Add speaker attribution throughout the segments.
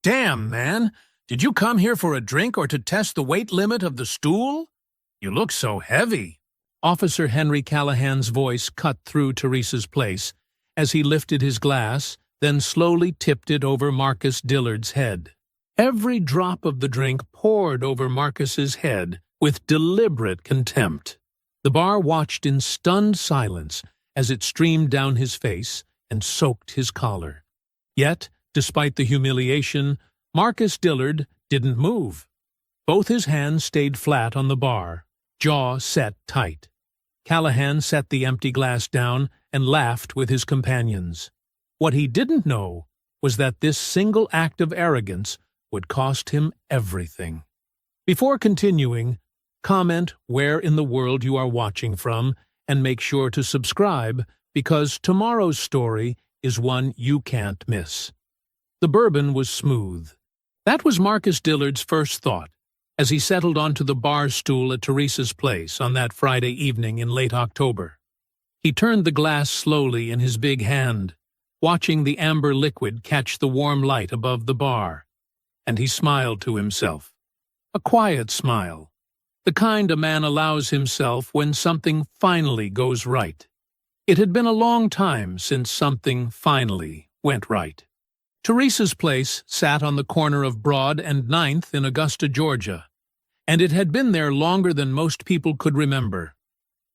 Speaker 1: Damn, man! Did you come here for a drink or to test the weight limit of the stool? You look so heavy. Officer Henry Callahan's voice cut through Teresa's place as he lifted his glass, then slowly tipped it over Marcus Dillard's head. Every drop of the drink poured over Marcus's head with deliberate contempt. The bar watched in stunned silence as it streamed down his face and soaked his collar. Yet, despite the humiliation, Marcus Dillard didn't move. Both his hands stayed flat on the bar, jaw set tight. Callahan set the empty glass down and laughed with his companions. What he didn't know was that this single act of arrogance would cost him everything. Before continuing, comment where in the world you are watching from and make sure to subscribe because tomorrow's story is one you can't miss. The bourbon was smooth. That was Marcus Dillard's first thought as he settled onto the bar stool at Teresa's place on that Friday evening in late October. He turned the glass slowly in his big hand, watching the amber liquid catch the warm light above the bar, and he smiled to himself. A quiet smile, the kind a man allows himself when something finally goes right. It had been a long time since something finally went right. Teresa's place sat on the corner of Broad and 9th in Augusta, Georgia, and it had been there longer than most people could remember.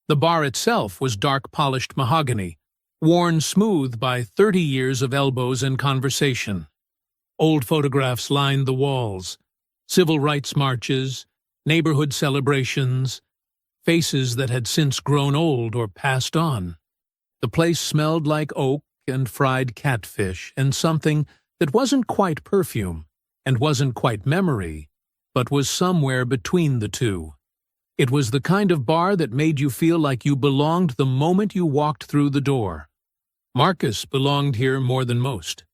Speaker 1: The bar itself was dark polished mahogany, worn smooth by 30 years of elbows and conversation. Old photographs lined the walls, civil rights marches, neighborhood celebrations, faces that had since grown old or passed on. The place smelled like oak and fried catfish and something that wasn't quite perfume and wasn't quite memory, but was somewhere between the two. It was the kind of bar that made you feel like you belonged the moment you walked through the door. Marcus belonged here more than most.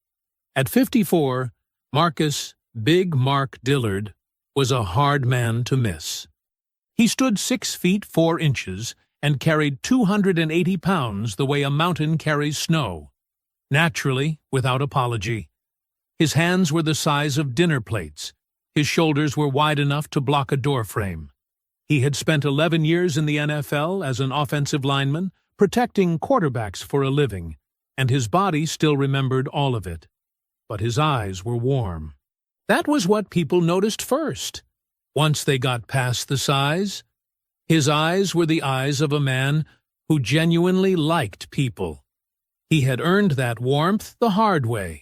Speaker 1: At 54, Marcus, Big Mark Dillard, was a hard man to miss. He stood 6 feet 4 inches and carried 280 pounds the way a mountain carries snow. Naturally, without apology. His hands were the size of dinner plates. His shoulders were wide enough to block a doorframe. He had spent 11 years in the NFL as an offensive lineman, protecting quarterbacks for a living, and his body still remembered all of it. But his eyes were warm. That was what people noticed first. Once they got past the size, his eyes were the eyes of a man who genuinely liked people. He had earned that warmth the hard way.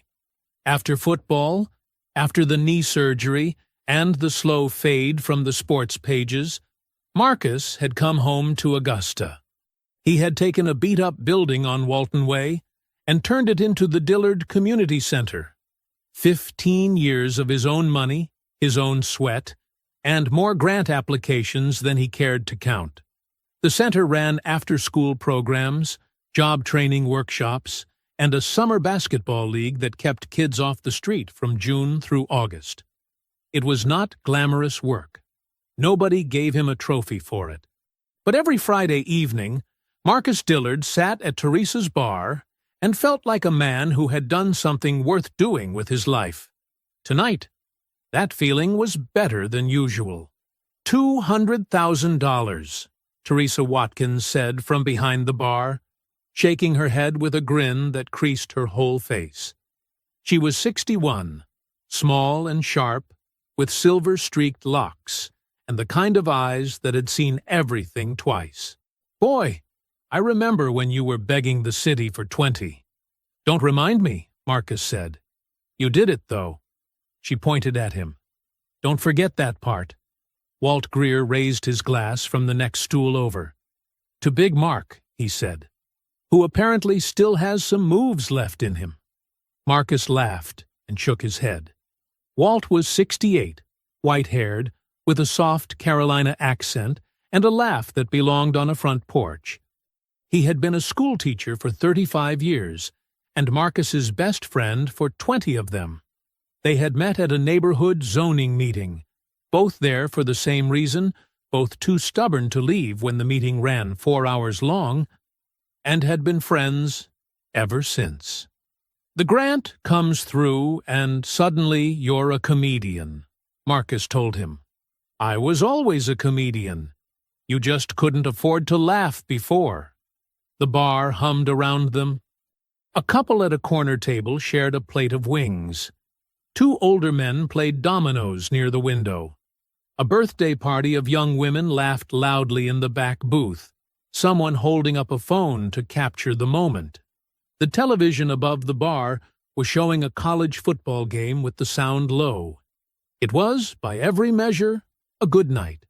Speaker 1: After football, after the knee surgery, and the slow fade from the sports pages, Marcus had come home to Augusta. He had taken a beat-up building on Walton Way and turned it into the Dillard Community Center. 15 years of his own money, his own sweat, and more grant applications than he cared to count. The center ran after-school programs, job training workshops, and a summer basketball league that kept kids off the street from June through August. It was not glamorous work. Nobody gave him a trophy for it. But every Friday evening, Marcus Dillard sat at Teresa's bar and felt like a man who had done something worth doing with his life. Tonight, that feeling was better than usual. $200,000, Teresa Watkins said from behind the bar, shaking her head with a grin that creased her whole face. She was 61, small and sharp, with silver-streaked locks, and the kind of eyes that had seen everything twice. Boy, I remember when you were begging the city for 20. Don't remind me, Marcus said. You did it, though. She pointed at him. Don't forget that part. Walt Greer raised his glass from the next stool over. To Big Mark, he said, who apparently still has some moves left in him. Marcus laughed and shook his head. Walt was 68, white-haired, with a soft Carolina accent and a laugh that belonged on a front porch. He had been a schoolteacher for 35 years, and Marcus's best friend for 20 of them. They had met at a neighborhood zoning meeting, both there for the same reason, both too stubborn to leave when the meeting ran 4 hours long, and had been friends ever since. The grant comes through, and suddenly you're a comedian, Marcus told him. I was always a comedian. You just couldn't afford to laugh before. The bar hummed around them. A couple at a corner table shared a plate of wings. Two older men played dominoes near the window. A birthday party of young women laughed loudly in the back booth, someone holding up a phone to capture the moment. The television above the bar was showing a college football game with the sound low. It was, by every measure, a good night.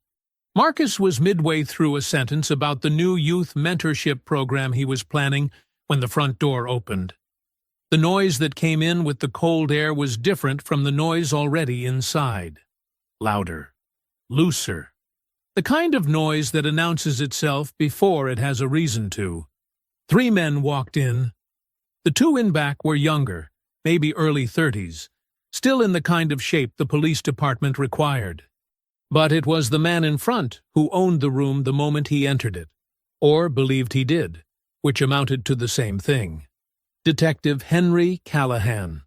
Speaker 1: Marcus was midway through a sentence about the new youth mentorship program he was planning when the front door opened. The noise that came in with the cold air was different from the noise already inside. Louder. Looser. The kind of noise that announces itself before it has a reason to. 3 men walked in. The 2 in back were younger, maybe early 30s, still in the kind of shape the police department required. But it was the man in front who owned the room the moment he entered it, or believed he did, which amounted to the same thing. Detective Henry Callahan.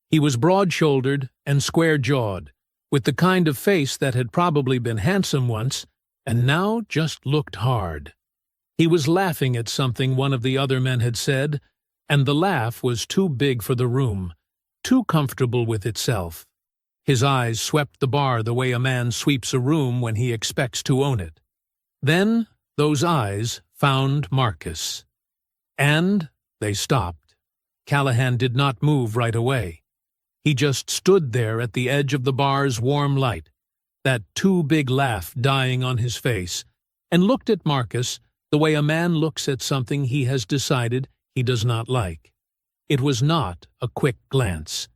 Speaker 1: He was broad-shouldered and square-jawed, with the kind of face that had probably been handsome once, and now just looked hard. He was laughing at something one of the other men had said, and the laugh was too big for the room, too comfortable with itself. His eyes swept the bar the way a man sweeps a room when he expects to own it. Then those eyes found Marcus. And they stopped. Callahan did not move right away. He just stood there at the edge of the bar's warm light, that too big laugh dying on his face, and looked at Marcus the way a man looks at something he has decided he does not like. It was not a quick glance.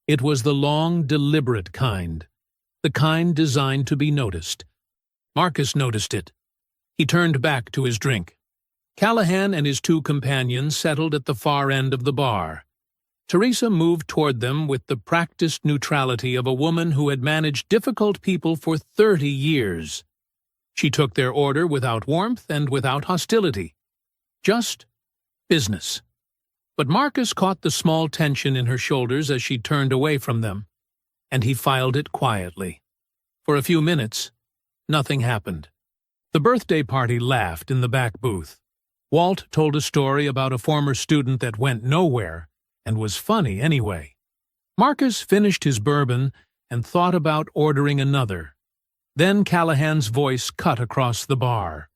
Speaker 1: It was the long, deliberate kind, the kind designed to be noticed. Marcus noticed it. He turned back to his drink. Callahan and his 2 companions settled at the far end of the bar. Teresa moved toward them with the practiced neutrality of a woman who had managed difficult people for 30 years. She took their order without warmth and without hostility. Just business. But Marcus caught the small tension in her shoulders as she turned away from them, and he filed it quietly. For a few minutes, nothing happened. The birthday party laughed in the back booth. Walt told a story about a former student that went nowhere and was funny anyway. Marcus finished his bourbon and thought about ordering another. Then Callahan's voice cut across the bar.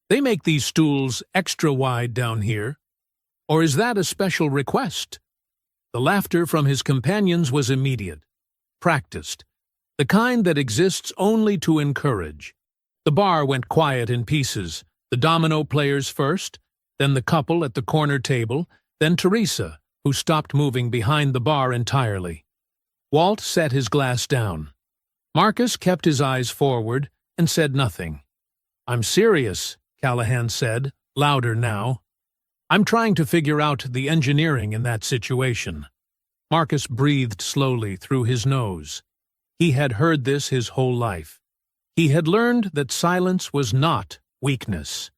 Speaker 1: They make these stools extra wide down here. Or is that a special request? The laughter from his companions was immediate, practiced, the kind that exists only to encourage. The bar went quiet in pieces, the domino players first, then the couple at the corner table, then Teresa, who stopped moving behind the bar entirely. Walt set his glass down. Marcus kept his eyes forward and said nothing. I'm serious, Callahan said, louder now. I'm trying to figure out the engineering in that situation. Marcus breathed slowly through his nose. He had heard this his whole life. He had learned that silence was not weakness.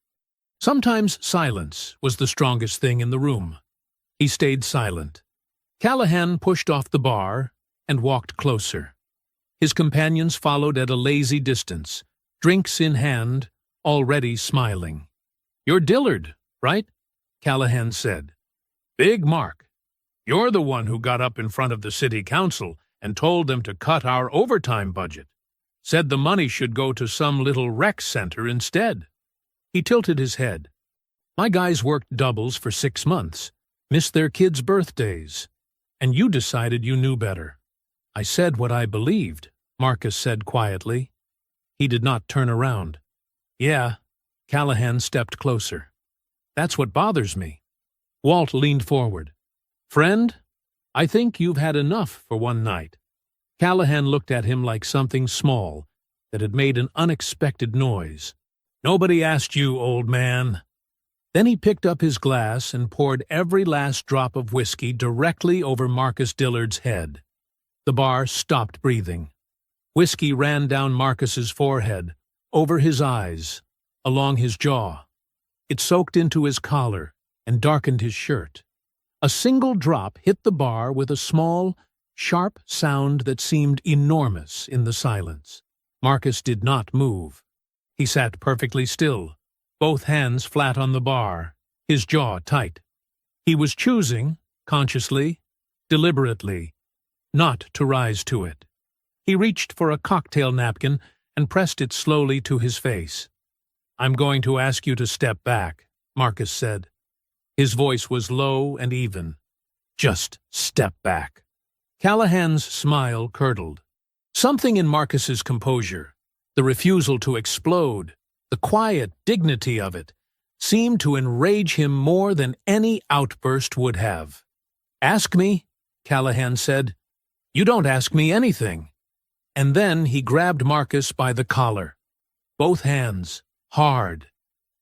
Speaker 1: Sometimes silence was the strongest thing in the room. He stayed silent. Callahan pushed off the bar and walked closer. His companions followed at a lazy distance, drinks in hand, already smiling. You're Dillard, right? Callahan said. Big Mark. You're the one who got up in front of the city council and told them to cut our overtime budget. Said the money should go to some little rec center instead. He tilted his head. My guys worked doubles for 6 months, missed their kids' birthdays, and you decided you knew better. I said what I believed, Marcus said quietly. He did not turn around. Yeah, Callahan stepped closer. That's what bothers me. Walt leaned forward. Friend, I think you've had enough for one night. Callahan looked at him like something small that had made an unexpected noise. Nobody asked you, old man. Then he picked up his glass and poured every last drop of whiskey directly over Marcus Dillard's head. The bar stopped breathing. Whiskey ran down Marcus's forehead, over his eyes, along his jaw. It soaked into his collar and darkened his shirt. A single drop hit the bar with a small, sharp sound that seemed enormous in the silence. Marcus did not move. He sat perfectly still, both hands flat on the bar, his jaw tight. He was choosing, consciously, deliberately, not to rise to it. He reached for a cocktail napkin and pressed it slowly to his face. "I'm going to ask you to step back," Marcus said. His voice was low and even. "Just step back." Callahan's smile curdled. Something in Marcus's composure, the refusal to explode, the quiet dignity of it, seemed to enrage him more than any outburst would have. "Ask me," Callahan said. "You don't ask me anything." And then he grabbed Marcus by the collar, both hands, hard,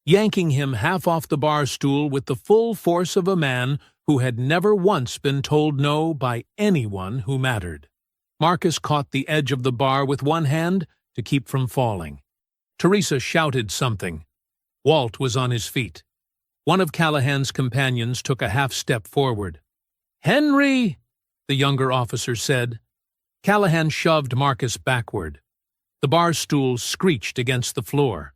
Speaker 1: yanking him half off the bar stool with the full force of a man who had never once been told no by anyone who mattered. Marcus caught the edge of the bar with one hand to keep from falling. Teresa shouted something. Walt was on his feet. One of Callahan's companions took a half-step forward. "Henry!" the younger officer said. Callahan shoved Marcus backward. The bar stool screeched against the floor.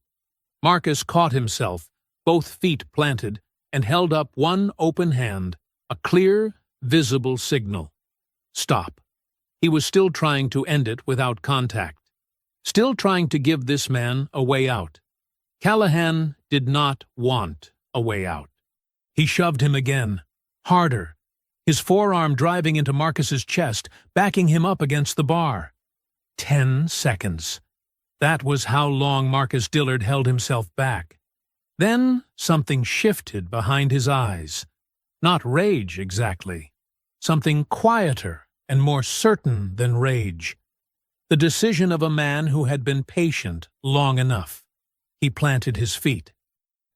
Speaker 1: Marcus caught himself, both feet planted, and held up one open hand, a clear, visible signal. Stop. He was still trying to end it without contact, still trying to give this man a way out. Callahan did not want a way out. He shoved him again, harder, his forearm driving into Marcus's chest, backing him up against the bar. 10 seconds. That was how long Marcus Dillard held himself back. Then something shifted behind his eyes. Not rage, exactly. Something quieter and more certain than rage. The decision of a man who had been patient long enough. He planted his feet.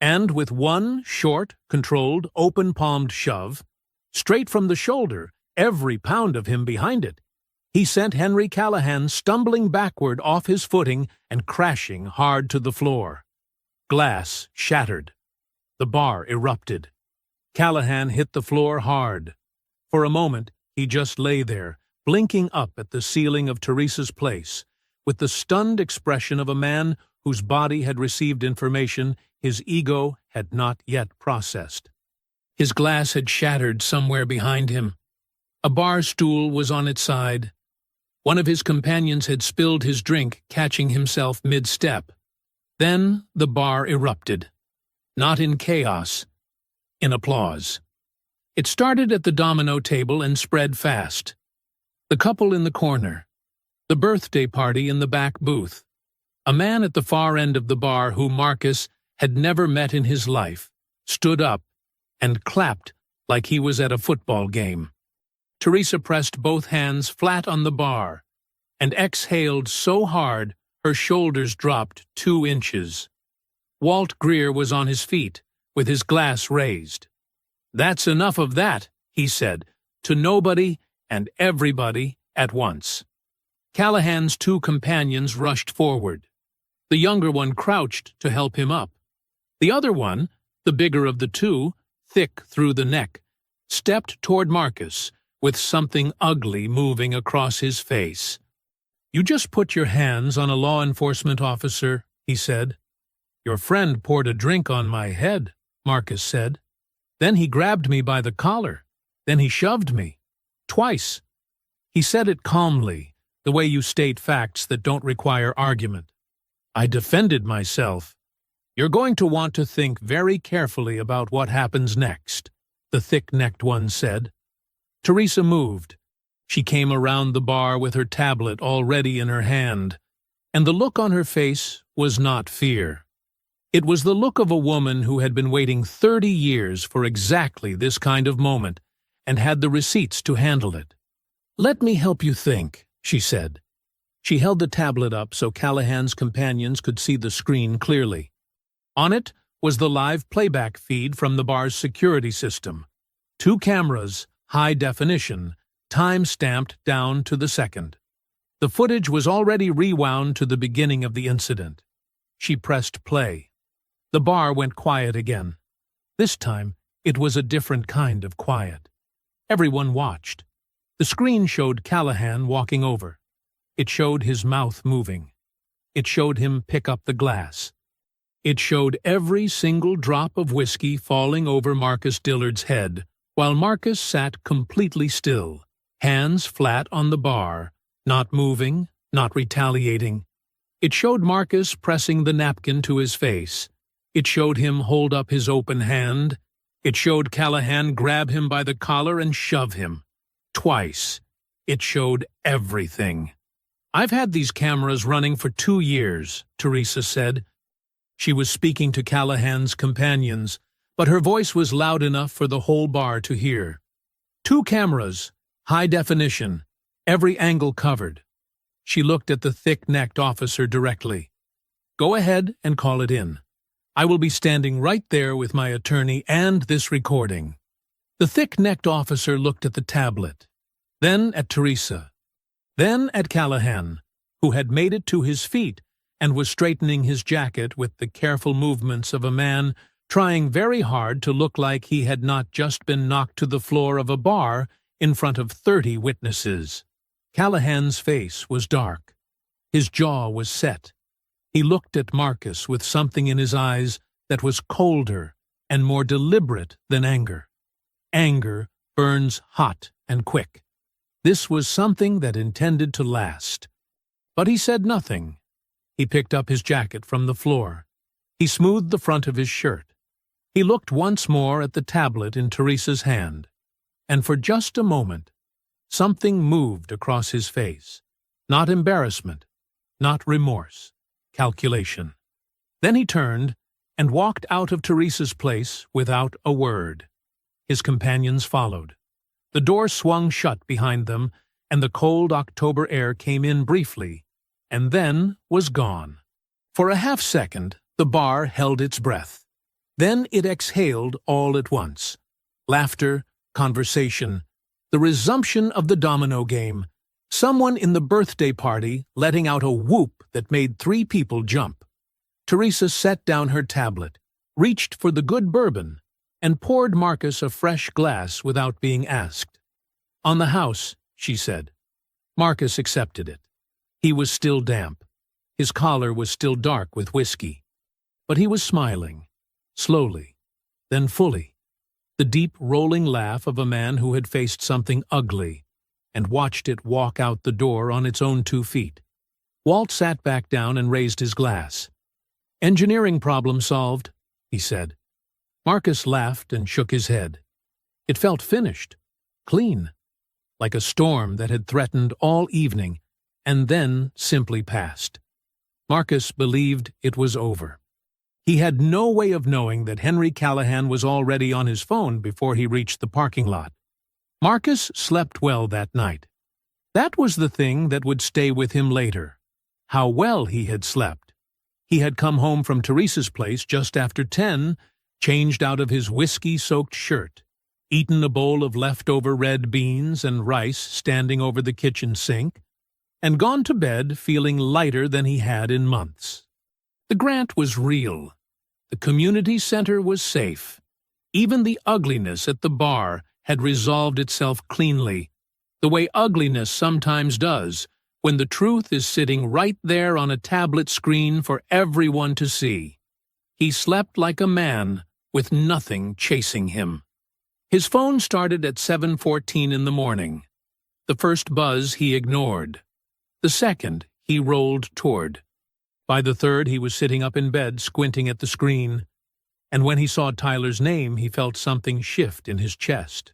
Speaker 1: And with one short, controlled, open-palmed shove, straight from the shoulder, every pound of him behind it, he sent Henry Callahan stumbling backward off his footing and crashing hard to the floor. Glass shattered. The bar erupted. Callahan hit the floor hard. For a moment, he just lay there, blinking up at the ceiling of Teresa's place, with the stunned expression of a man whose body had received information his ego had not yet processed. His glass had shattered somewhere behind him. A bar stool was on its side. One of his companions had spilled his drink, catching himself mid-step. Then the bar erupted. Not in chaos, in applause. It started at the domino table and spread fast. The couple in the corner. The birthday party in the back booth. A man at the far end of the bar who Marcus had never met in his life stood up and clapped like he was at a football game. Teresa pressed both hands flat on the bar and exhaled so hard her shoulders dropped 2 inches. Walt Greer was on his feet, with his glass raised. "That's enough of that," he said, to nobody and everybody at once. Callahan's 2 companions rushed forward. The younger one crouched to help him up. The other one, the bigger of the 2, thick through the neck, stepped toward Marcus, with something ugly moving across his face. "You just put your hands on a law enforcement officer," he said. "Your friend poured a drink on my head," Marcus said. "Then he grabbed me by the collar. Then he shoved me. Twice." He said it calmly, the way you state facts that don't require argument. "I defended myself." "You're going to want to think very carefully about what happens next," the thick-necked one said. Teresa moved. She came around the bar with her tablet already in her hand, and the look on her face was not fear. It was the look of a woman who had been waiting 30 years for exactly this kind of moment and had the receipts to handle it. "Let me help you think," she said. She held the tablet up so Callahan's companions could see the screen clearly. On it was the live playback feed from the bar's security system. 2 cameras, high definition, time-stamped down to the second. The footage was already rewound to the beginning of the incident. She pressed play. The bar went quiet again. This time, it was a different kind of quiet. Everyone watched. The screen showed Callahan walking over. It showed his mouth moving. It showed him pick up the glass. It showed every single drop of whiskey falling over Marcus Dillard's head, while Marcus sat completely still, hands flat on the bar, not moving, not retaliating. It showed Marcus pressing the napkin to his face. It showed him hold up his open hand. It showed Callahan grab him by the collar and shove him. Twice. It showed everything. "I've had these cameras running for 2 years, Teresa said. She was speaking to Callahan's companions, but her voice was loud enough for the whole bar to hear. 2 cameras, high definition, every angle covered. She looked at the thick-necked officer directly. "Go ahead and call it in. I will be standing right there with my attorney and this recording." The thick-necked officer looked at the tablet, then at Teresa, then at Callahan, who had made it to his feet and was straightening his jacket with the careful movements of a man trying very hard to look like he had not just been knocked to the floor of a bar in front of 30 witnesses. Callahan's face was dark. His jaw was set. He looked at Marcus with something in his eyes that was colder and more deliberate than anger. Anger burns hot and quick. This was something that intended to last. But he said nothing. He picked up his jacket from the floor. He smoothed the front of his shirt. He looked once more at the tablet in Teresa's hand, and for just a moment, something moved across his face. Not embarrassment, not remorse, calculation. Then he turned and walked out of Teresa's place without a word. His companions followed. The door swung shut behind them, and the cold October air came in briefly, and then was gone. For a half-second, the bar held its breath. Then it exhaled all at once. Laughter, conversation, the resumption of the domino game, someone in the birthday party letting out a whoop that made 3 people jump. Teresa set down her tablet, reached for the good bourbon, and poured Marcus a fresh glass without being asked. "On the house," she said. Marcus accepted it. He was still damp. His collar was still dark with whiskey. But he was smiling, slowly, then fully. The deep rolling laugh of a man who had faced something ugly and watched it walk out the door on its own 2 feet. Walt sat back down and raised his glass. "Engineering problem solved," he said. Marcus laughed and shook his head. It felt finished, clean, like a storm that had threatened all evening and then simply passed. Marcus believed it was over. He had no way of knowing that Henry Callahan was already on his phone before he reached the parking lot. Marcus slept well that night. That was the thing that would stay with him later. How well he had slept. He had come home from Teresa's place just after 10, changed out of his whiskey-soaked shirt, eaten a bowl of leftover red beans and rice standing over the kitchen sink, and gone to bed feeling lighter than he had in months. The grant was real. The community center was safe. Even the ugliness at the bar had resolved itself cleanly, the way ugliness sometimes does when the truth is sitting right there on a tablet screen for everyone to see. He slept like a man with nothing chasing him. His phone started at 7:14 in the morning. The first buzz he ignored. The second he rolled toward. By the third, he was sitting up in bed, squinting at the screen, and when he saw Tyler's name, he felt something shift in his chest.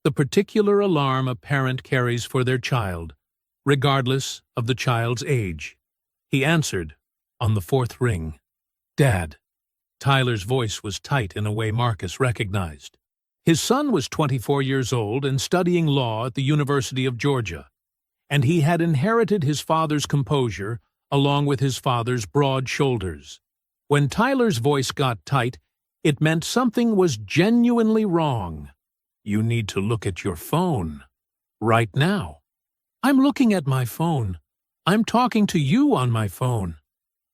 Speaker 1: The particular alarm a parent carries for their child, regardless of the child's age. He answered on the 4th ring. "Dad." Tyler's voice was tight in a way Marcus recognized. His son was 24 years old and studying law at the University of Georgia, and he had inherited his father's composure along with his father's broad shoulders. When Tyler's voice got tight, it meant something was genuinely wrong. "You need to look at your phone. Right now." "I'm looking at my phone. I'm talking to you on my phone."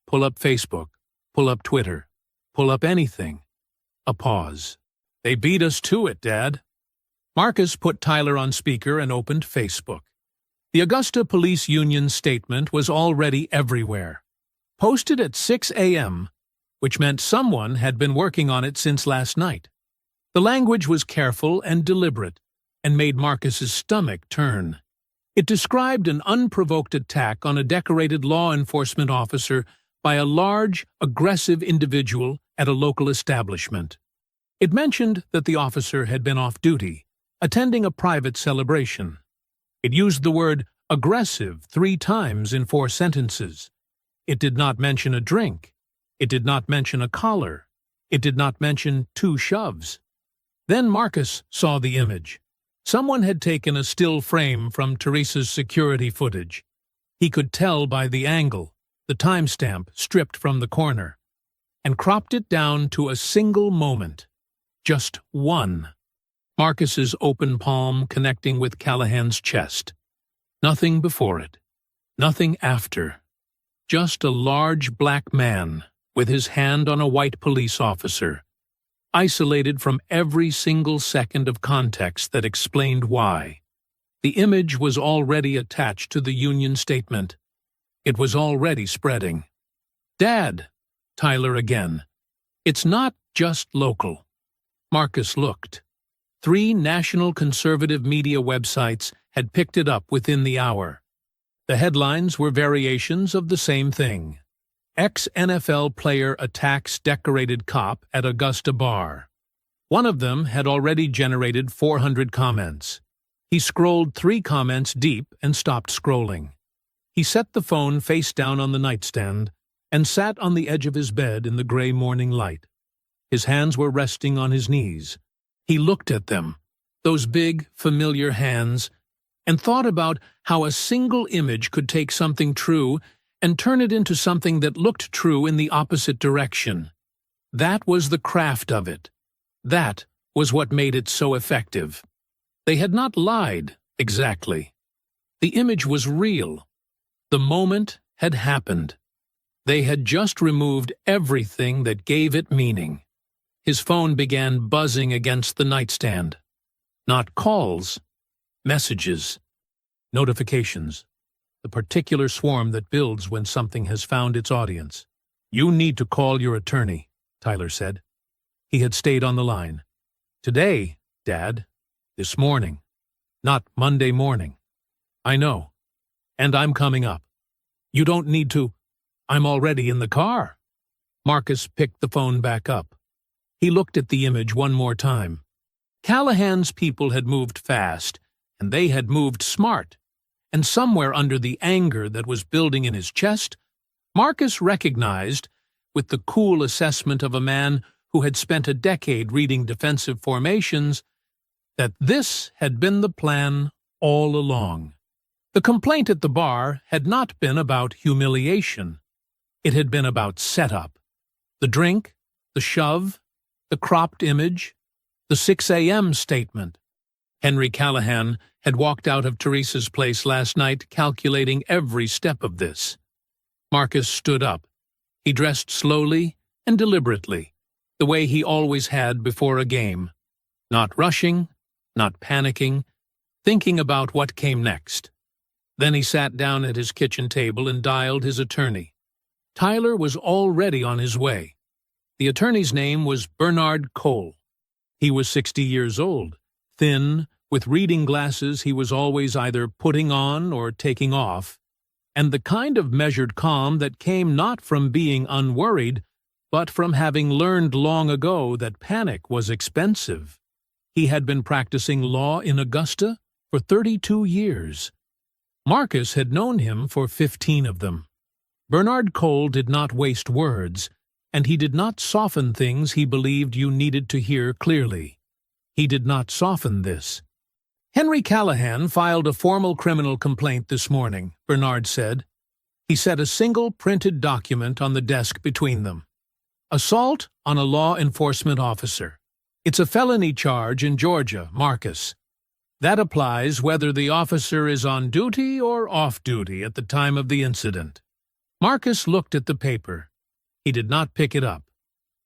Speaker 1: "Pull up Facebook. Pull up Twitter. Pull up anything." A pause. "They beat us to it, Dad." Marcus put Tyler on speaker and opened Facebook. The Augusta Police Union statement was already everywhere. Posted at 6 a.m., which meant someone had been working on it since last night. The language was careful and deliberate, and made Marcus's stomach turn. It described an unprovoked attack on a decorated law enforcement officer by a large, aggressive individual at a local establishment. It mentioned that the officer had been off duty, attending a private celebration. It used the word aggressive 3 times in 4 sentences. It did not mention a drink. It did not mention a collar. It did not mention 2 shoves. Then Marcus saw the image. Someone had taken a still frame from Teresa's security footage. He could tell by the angle, the timestamp stripped from the corner, and cropped it down to a single moment. Just one. Marcus's open palm connecting with Callahan's chest. Nothing before it. Nothing after. Just a large black man with his hand on a white police officer, isolated from every single second of context that explained why. The image was already attached to the Union statement. It was already spreading. "Dad," Tyler again. "It's not just local." Marcus looked. 3 national conservative media websites had picked it up within the hour. The headlines were variations of the same thing. Ex-NFL player attacks decorated cop at Augusta bar. One of them had already generated 400 comments. He scrolled 3 comments deep and stopped scrolling. He set the phone face down on the nightstand and sat on the edge of his bed in the gray morning light. His hands were resting on his knees. He looked at them, those big, familiar hands, and thought about how a single image could take something true and turn it into something that looked true in the opposite direction. That was the craft of it. That was what made it so effective. They had not lied, exactly. The image was real. The moment had happened. They had just removed everything that gave it meaning. His phone began buzzing against the nightstand. Not calls, messages, notifications. The particular swarm that builds when something has found its audience. "You need to call your attorney," Tyler said. He had stayed on the line. "Today, Dad. This morning. Not Monday morning." "I know. And I'm coming up." "You don't need to. I'm already in the car." Marcus picked the phone back up. He looked at the image one more time. Callahan's people had moved fast, and they had moved smart. And somewhere under the anger that was building in his chest, Marcus recognized, with the cool assessment of a man who had spent a decade reading defensive formations, that this had been the plan all along. The complaint at the bar had not been about humiliation. It had been about setup. The drink, the shove, the cropped image, the 6 a.m. statement. Henry Callahan had walked out of Teresa's place last night calculating every step of this. Marcus stood up. He dressed slowly and deliberately, the way he always had before a game. Not rushing, not panicking, thinking about what came next. Then he sat down at his kitchen table and dialed his attorney. Tyler was already on his way. The attorney's name was Bernard Cole. He was 60 years old, thin, with reading glasses he was always either putting on or taking off, and the kind of measured calm that came not from being unworried, but from having learned long ago that panic was expensive. He had been practicing law in Augusta for 32 years. Marcus had known him for 15 of them. Bernard Cole did not waste words, and he did not soften things he believed you needed to hear clearly. He did not soften this. "Henry Callahan filed a formal criminal complaint this morning," Bernard said. He set a single printed document on the desk between them. "Assault on a law enforcement officer. It's a felony charge in Georgia, Marcus. That applies whether the officer is on duty or off duty at the time of the incident." Marcus looked at the paper. He did not pick it up.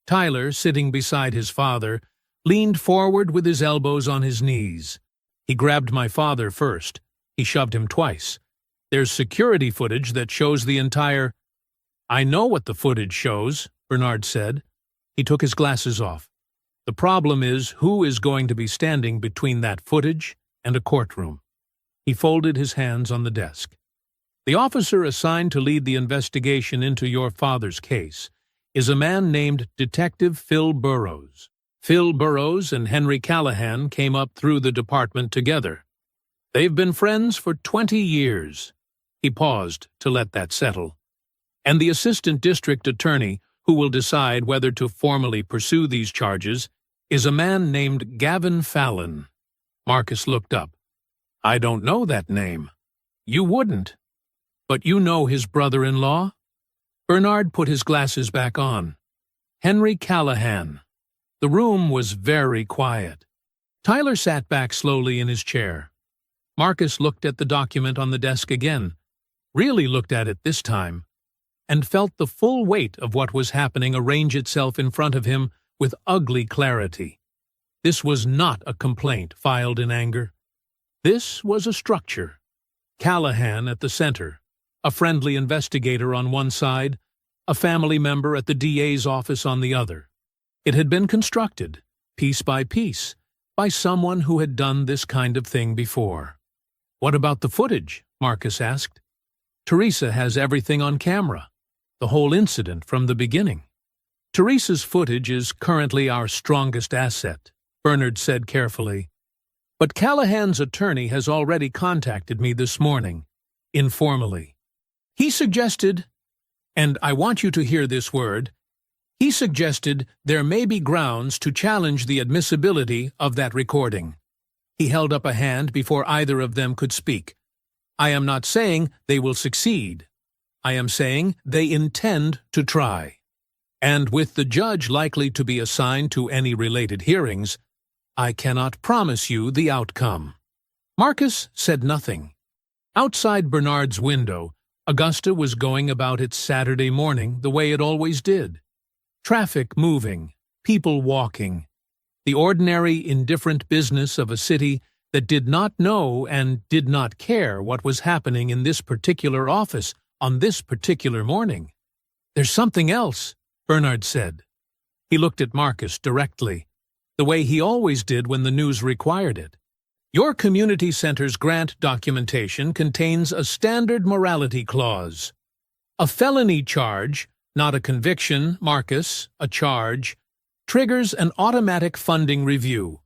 Speaker 1: Tyler, sitting beside his father, leaned forward with his elbows on his knees. He grabbed my father first. He shoved him twice. There's security footage that shows the entire— I know what the footage shows, Bernard said. He took his glasses off. The problem is who is going to be standing between that footage and a courtroom. He folded his hands on the desk. The officer assigned to lead the investigation into your father's case is a man named Detective Phil Burrows. Phil Burrows and Henry Callahan came up through the department together. They've been friends for 20 years. He paused to let that settle. And the assistant district attorney, who will decide whether to formally pursue these charges, is a man named Gavin Fallon. Marcus looked up. I don't know that name. You wouldn't. But you know his brother-in-law? Bernard put his glasses back on. Henry Callahan. The room was very quiet. Tyler sat back slowly in his chair. Marcus looked at the document on the desk again, really looked at it this time, and felt the full weight of what was happening arrange itself in front of him with ugly clarity. This was not a complaint filed in anger. This was a structure. Callahan at the center, a friendly investigator on one side, a family member at the DA's office on the other. It had been constructed, piece by piece, by someone who had done this kind of thing before. What about the footage? Marcus asked. Teresa has everything on camera, the whole incident from the beginning. Teresa's footage is currently our strongest asset, Bernard said carefully. But Callahan's attorney has already contacted me this morning, informally. He suggested, and I want you to hear this word, he suggested there may be grounds to challenge the admissibility of that recording. He held up a hand before either of them could speak. I am not saying they will succeed. I am saying they intend to try. And with the judge likely to be assigned to any related hearings, I cannot promise you the outcome. Marcus said nothing. Outside Bernard's window, Augusta was going about its Saturday morning the way it always did. Traffic moving, people walking. The ordinary, indifferent business of a city that did not know and did not care what was happening in this particular office on this particular morning. There's something else, Bernard said. He looked at Marcus directly, the way he always did when the news required it. Your community center's grant documentation contains a standard morality clause. A felony charge, not a conviction, Marcus, a charge, triggers an automatic funding review.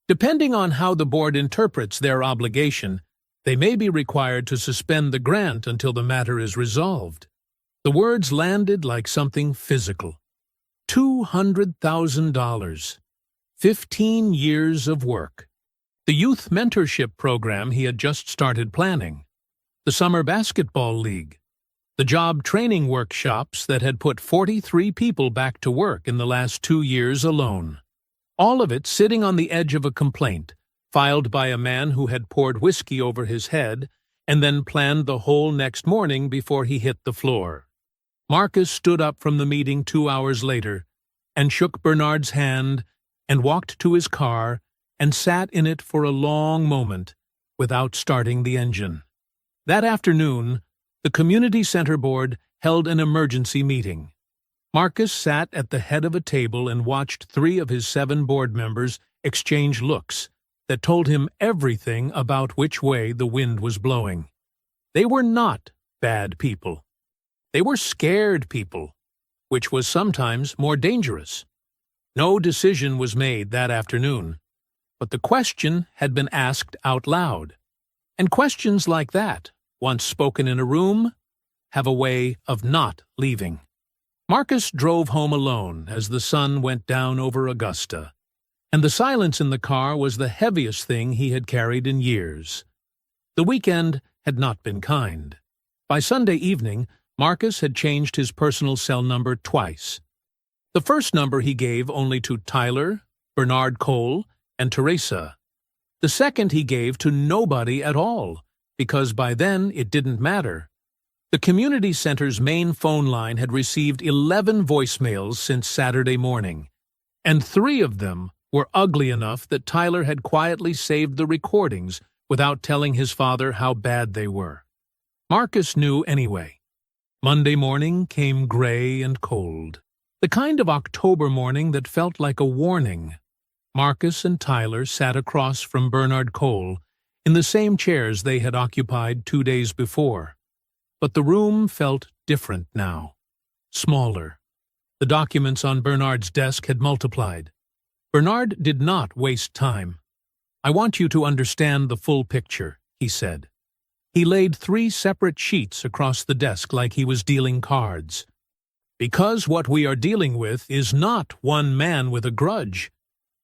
Speaker 1: Depending on how the board interprets their obligation, they may be required to suspend the grant until the matter is resolved. The words landed like something physical. $200,000. 15 years of work. The youth mentorship program he had just started planning. The summer basketball league. The job training workshops that had put 43 people back to work in the last 2 years alone. All of it sitting on the edge of a complaint, filed by a man who had poured whiskey over his head and then planned the whole next morning before he hit the floor. Marcus stood up from the meeting 2 hours later and shook Bernard's hand and walked to his car and sat in it for a long moment without starting the engine. That afternoon, the community center board held an emergency meeting. Marcus sat at the head of a table and watched 3 of his 7 board members exchange looks that told him everything about which way the wind was blowing. They were not bad people. They were scared people, which was sometimes more dangerous. No decision was made that afternoon, but the question had been asked out loud. And questions like that, once spoken in a room, have a way of not leaving. Marcus drove home alone as the sun went down over Augusta, and the silence in the car was the heaviest thing he had carried in years. The weekend had not been kind. By Sunday evening, Marcus had changed his personal cell number twice. The first number he gave only to Tyler, Bernard Cole, and Teresa. The second he gave to nobody at all, because by then it didn't matter. The community center's main phone line had received 11 voicemails since Saturday morning, and 3 of them were ugly enough that Tyler had quietly saved the recordings without telling his father how bad they were. Marcus knew anyway. Monday morning came gray and cold. The kind of October morning that felt like a warning. Marcus and Tyler sat across from Bernard Cole in the same chairs they had occupied 2 days before. But the room felt different now. Smaller. The documents on Bernard's desk had multiplied. Bernard did not waste time. "I want you to understand the full picture," he said. He laid 3 separate sheets across the desk like he was dealing cards. "Because what we are dealing with is not one man with a grudge.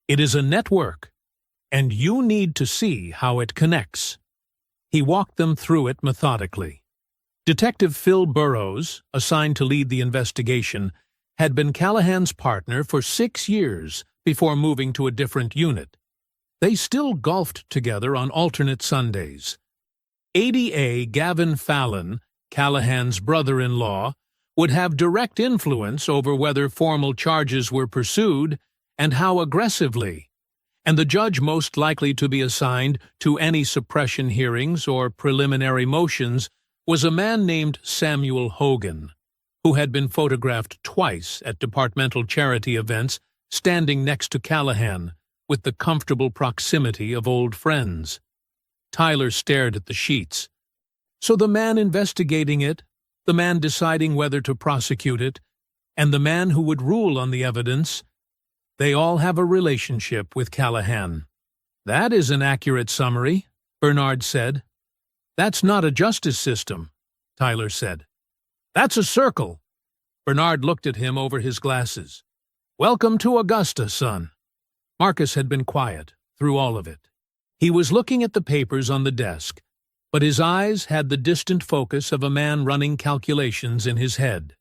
Speaker 1: It is a network, and you need to see how it connects." He walked them through it methodically. Detective Phil Burrows, assigned to lead the investigation, had been Callahan's partner for 6 years before moving to a different unit. They still golfed together on alternate Sundays. ADA Gavin Fallon, Callahan's brother-in-law, would have direct influence over whether formal charges were pursued and how aggressively, and the judge most likely to be assigned to any suppression hearings or preliminary motions was a man named Samuel Hogan, who had been photographed twice at departmental charity events standing next to Callahan with the comfortable proximity of old friends. Tyler stared at the sheets. So the man investigating it, the man deciding whether to prosecute it, and the man who would rule on the evidence, they all have a relationship with Callahan. "That is an accurate summary," Bernard said. "That's not a justice system," Tyler said. "That's a circle." Bernard looked at him over his glasses. "Welcome to Augusta, son." Marcus had been quiet through all of it. He was looking at the papers on the desk, but his eyes had the distant focus of a man running calculations in his head.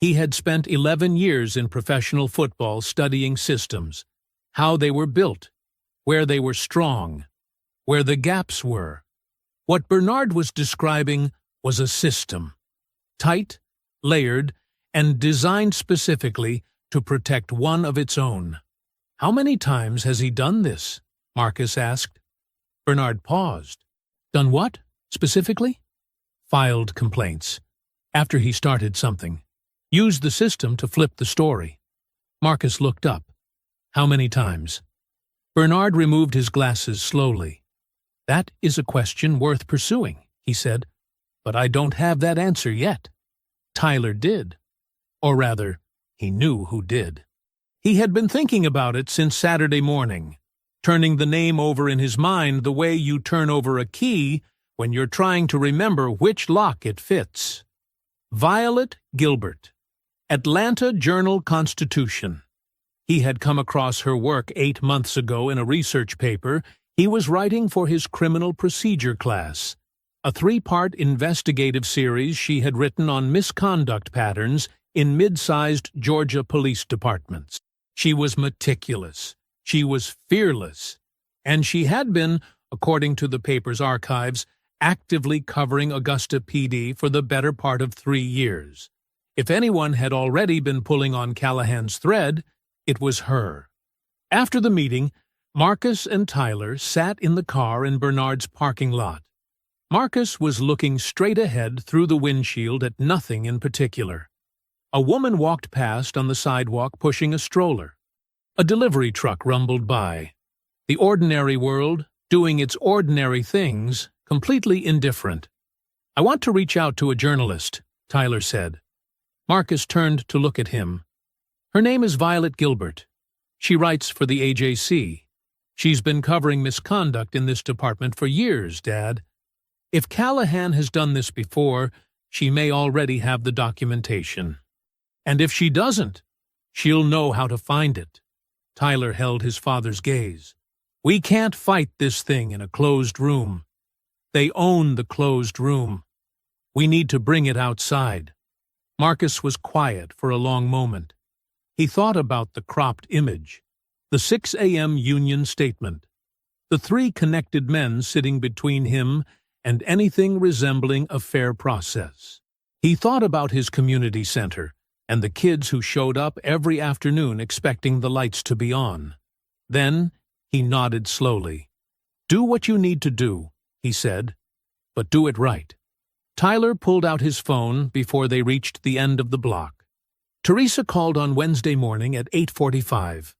Speaker 1: He had spent 11 years in professional football studying systems, how they were built, where they were strong, where the gaps were. What Bernard was describing was a system, tight, layered, and designed specifically to protect one of its own. "How many times has he done this?" Marcus asked. Bernard paused. "Done what, specifically?" "Filed complaints. After he started something. Used the system to flip the story." Marcus looked up. "How many times?" Bernard removed his glasses slowly. "That is a question worth pursuing," he said. "But I don't have that answer yet." Tyler did. Or rather, he knew who did. He had been thinking about it since Saturday morning, turning the name over in his mind the way you turn over a key when you're trying to remember which lock it fits. Violet Gilbert, Atlanta Journal-Constitution. He had come across her work 8 months ago in a research paper he was writing for his criminal procedure class, a 3-part investigative series she had written on misconduct patterns in mid-sized Georgia police departments. She was meticulous, she was fearless, and she had been, according to the paper's archives, actively covering Augusta PD for the better part of 3 years. If anyone had already been pulling on Callahan's thread, it was her. After the meeting, Marcus and Tyler sat in the car in Bernard's parking lot. Marcus was looking straight ahead through the windshield at nothing in particular. A woman walked past on the sidewalk pushing a stroller. A delivery truck rumbled by. The ordinary world, doing its ordinary things, completely indifferent. "I want to reach out to a journalist," Tyler said. Marcus turned to look at him. "Her name is Violet Gilbert. She writes for the AJC. She's been covering misconduct in this department for years, Dad. If Callahan has done this before, she may already have the documentation. And if she doesn't, she'll know how to find it." Tyler held his father's gaze. "We can't fight this thing in a closed room. They own the closed room. We need to bring it outside." Marcus was quiet for a long moment. He thought about the cropped image, the 6 a.m. Union statement, the 3 connected men sitting between him and anything resembling a fair process. He thought about his community center and the kids who showed up every afternoon expecting the lights to be on. Then he nodded slowly. "Do what you need to do," he said, "but do it right." Tyler pulled out his phone before they reached the end of the block. Teresa called on Wednesday morning at 8:45.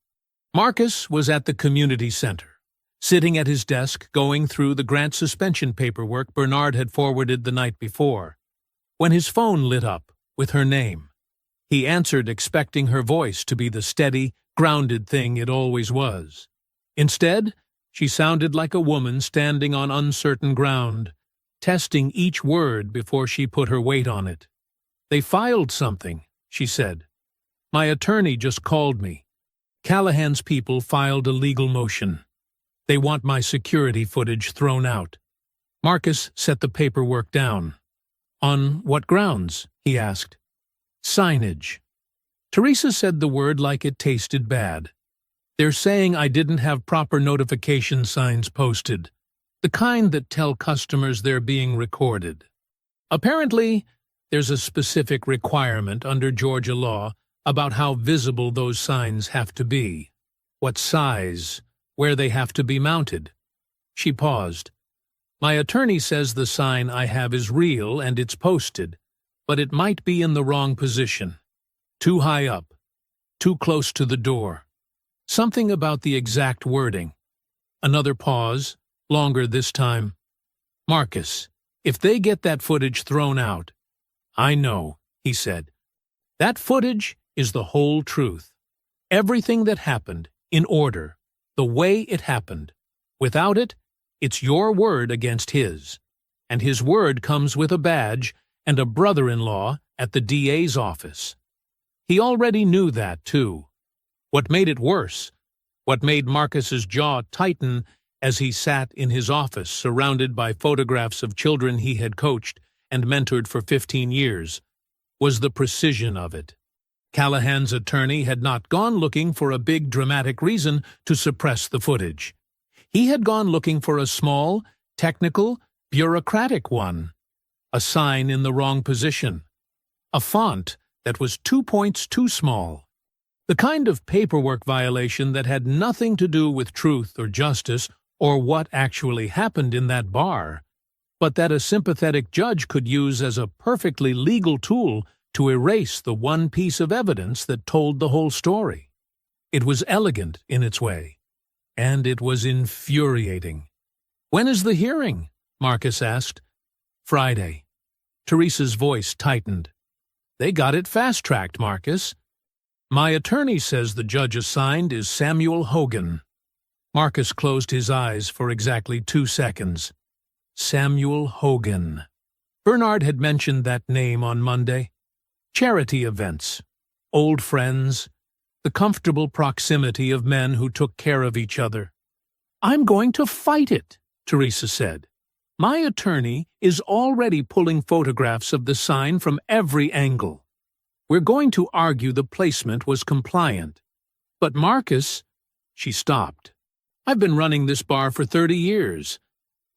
Speaker 1: Marcus was at the community center, sitting at his desk going through the grant suspension paperwork Bernard had forwarded the night before, when his phone lit up with her name. He answered, expecting her voice to be the steady, grounded thing it always was. Instead, she sounded like a woman standing on uncertain ground, testing each word before she put her weight on it. "They filed something," she said. "My attorney just called me. Callahan's people filed a legal motion. They want my security footage thrown out." Marcus set the paperwork down. "On what grounds?" he asked. "Signage." Teresa said the word like it tasted bad. "They're saying I didn't have proper notification signs posted, the kind that tell customers they're being recorded. Apparently, there's a specific requirement under Georgia law about how visible those signs have to be, what size, where they have to be mounted." She paused. "My attorney says the sign I have is real and it's posted, but it might be in the wrong position. Too high up, too close to the door. Something about the exact wording." Another pause, longer this time. "Marcus, if they get that footage thrown out—" "I know," he said. "That footage is the whole truth. Everything that happened, in order, the way it happened. Without it, it's your word against his. And his word comes with a badge and a brother-in-law at the DA's office." He already knew that, too. What made it worse, what made Marcus's jaw tighten as he sat in his office surrounded by photographs of children he had coached and mentored for 15 years, was the precision of it. Callahan's attorney had not gone looking for a big dramatic reason to suppress the footage. He had gone looking for a small, technical, bureaucratic one. A sign in the wrong position. A font that was 2 points too small. The kind of paperwork violation that had nothing to do with truth or justice or what actually happened in that bar, but that a sympathetic judge could use as a perfectly legal tool to erase the one piece of evidence that told the whole story. It was elegant in its way, and it was infuriating. "When is the hearing?" Marcus asked. "Friday." Teresa's voice tightened. "They got it fast-tracked, Marcus. My attorney says the judge assigned is Samuel Hogan." Marcus closed his eyes for exactly 2 seconds. Samuel Hogan. Bernard had mentioned that name on Monday. Charity events, old friends, the comfortable proximity of men who took care of each other. "I'm going to fight it," Teresa said. "My attorney is already pulling photographs of the sign from every angle. We're going to argue the placement was compliant. But Marcus—" She stopped. "I've been running this bar for 30 years.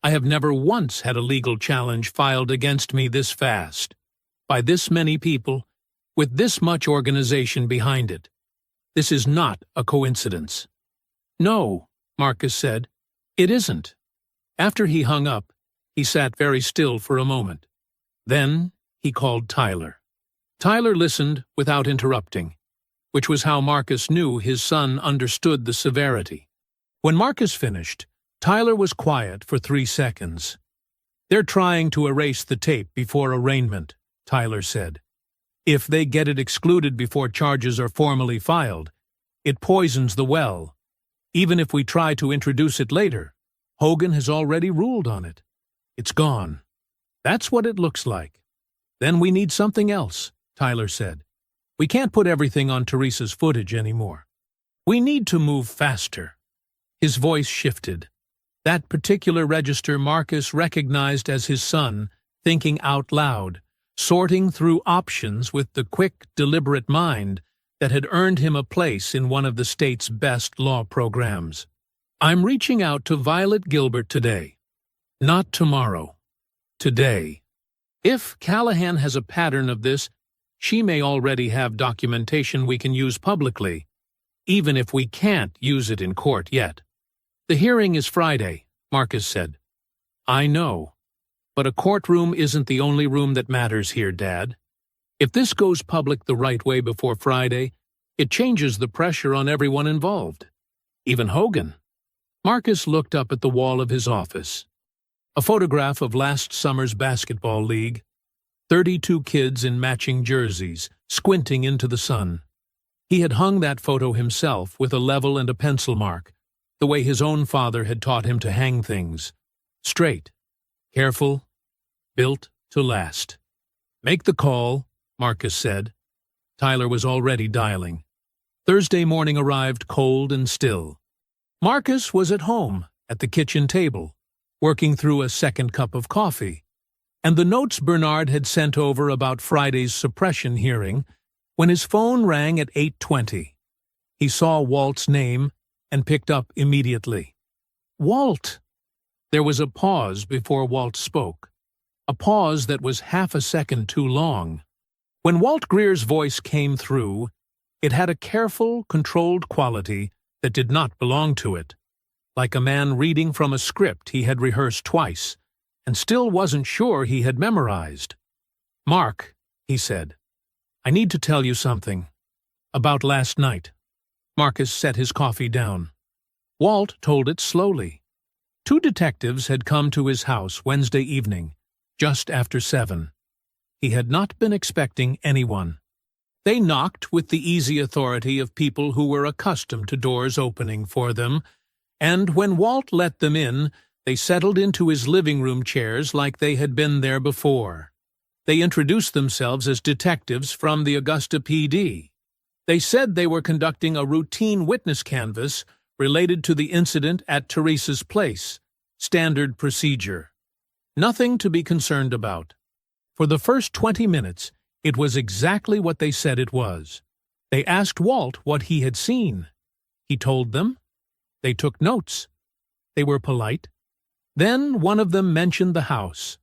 Speaker 1: I have never once had a legal challenge filed against me this fast, by this many people, with this much organization behind it. This is not a coincidence." "No," Marcus said, "it isn't." After he hung up, he sat very still for a moment. Then he called Tyler. Tyler listened without interrupting, which was how Marcus knew his son understood the severity. When Marcus finished, Tyler was quiet for 3 seconds. "They're trying to erase the tape before arraignment," Tyler said. "If they get it excluded before charges are formally filed, it poisons the well. Even if we try to introduce it later, Hogan has already ruled on it. It's gone. That's what it looks like. Then we need something else," Tyler said. "We can't put everything on Teresa's footage anymore. We need to move faster." His voice shifted. That particular register Marcus recognized as his son, thinking out loud, sorting through options with the quick, deliberate mind that had earned him a place in one of the state's best law programs. "I'm reaching out to Violet Gilbert today. Not tomorrow. Today. If Callahan has a pattern of this, she may already have documentation we can use publicly. even if we can't use it in court yet. The hearing is Friday, Marcus said. I know. But a courtroom isn't the only room that matters here, Dad. If this goes public the right way before Friday, it changes the pressure on everyone involved. Even Hogan. Marcus looked up at the wall of his office. A photograph of last summer's basketball league. 32 kids in matching jerseys, squinting into the sun. He had hung that photo himself with a level and a pencil mark, the way his own father had taught him to hang things. Straight, careful, built to last. Make the call, Marcus said. Tyler was already dialing. Thursday morning arrived cold and still. Marcus was at home, at the kitchen table, working through a second cup of coffee, and the notes Bernard had sent over about Friday's suppression hearing when his phone rang at 8:20. He saw Walt's name and picked up immediately. Walt! There was a pause before Walt spoke, a pause that was half a second too long. When Walt Greer's voice came through, it had a careful, controlled quality that did not belong to it, like a man reading from a script he had rehearsed twice and still wasn't sure he had memorized. Mark, he said, I need to tell you something. About last night. Marcus set his coffee down. Walt told it slowly. 2 detectives had come to his house Wednesday evening, just after 7. He had not been expecting anyone. They knocked with the easy authority of people who were accustomed to doors opening for them, and when Walt let them in, they settled into his living room chairs like they had been there before. They introduced themselves as detectives from the Augusta PD. They said they were conducting a routine witness canvass related to the incident at Teresa's place. Standard procedure. Nothing to be concerned about. For the first 20 minutes, it was exactly what they said it was. They asked Walt what he had seen. He told them. They took notes. They were polite. Then one of them mentioned the house.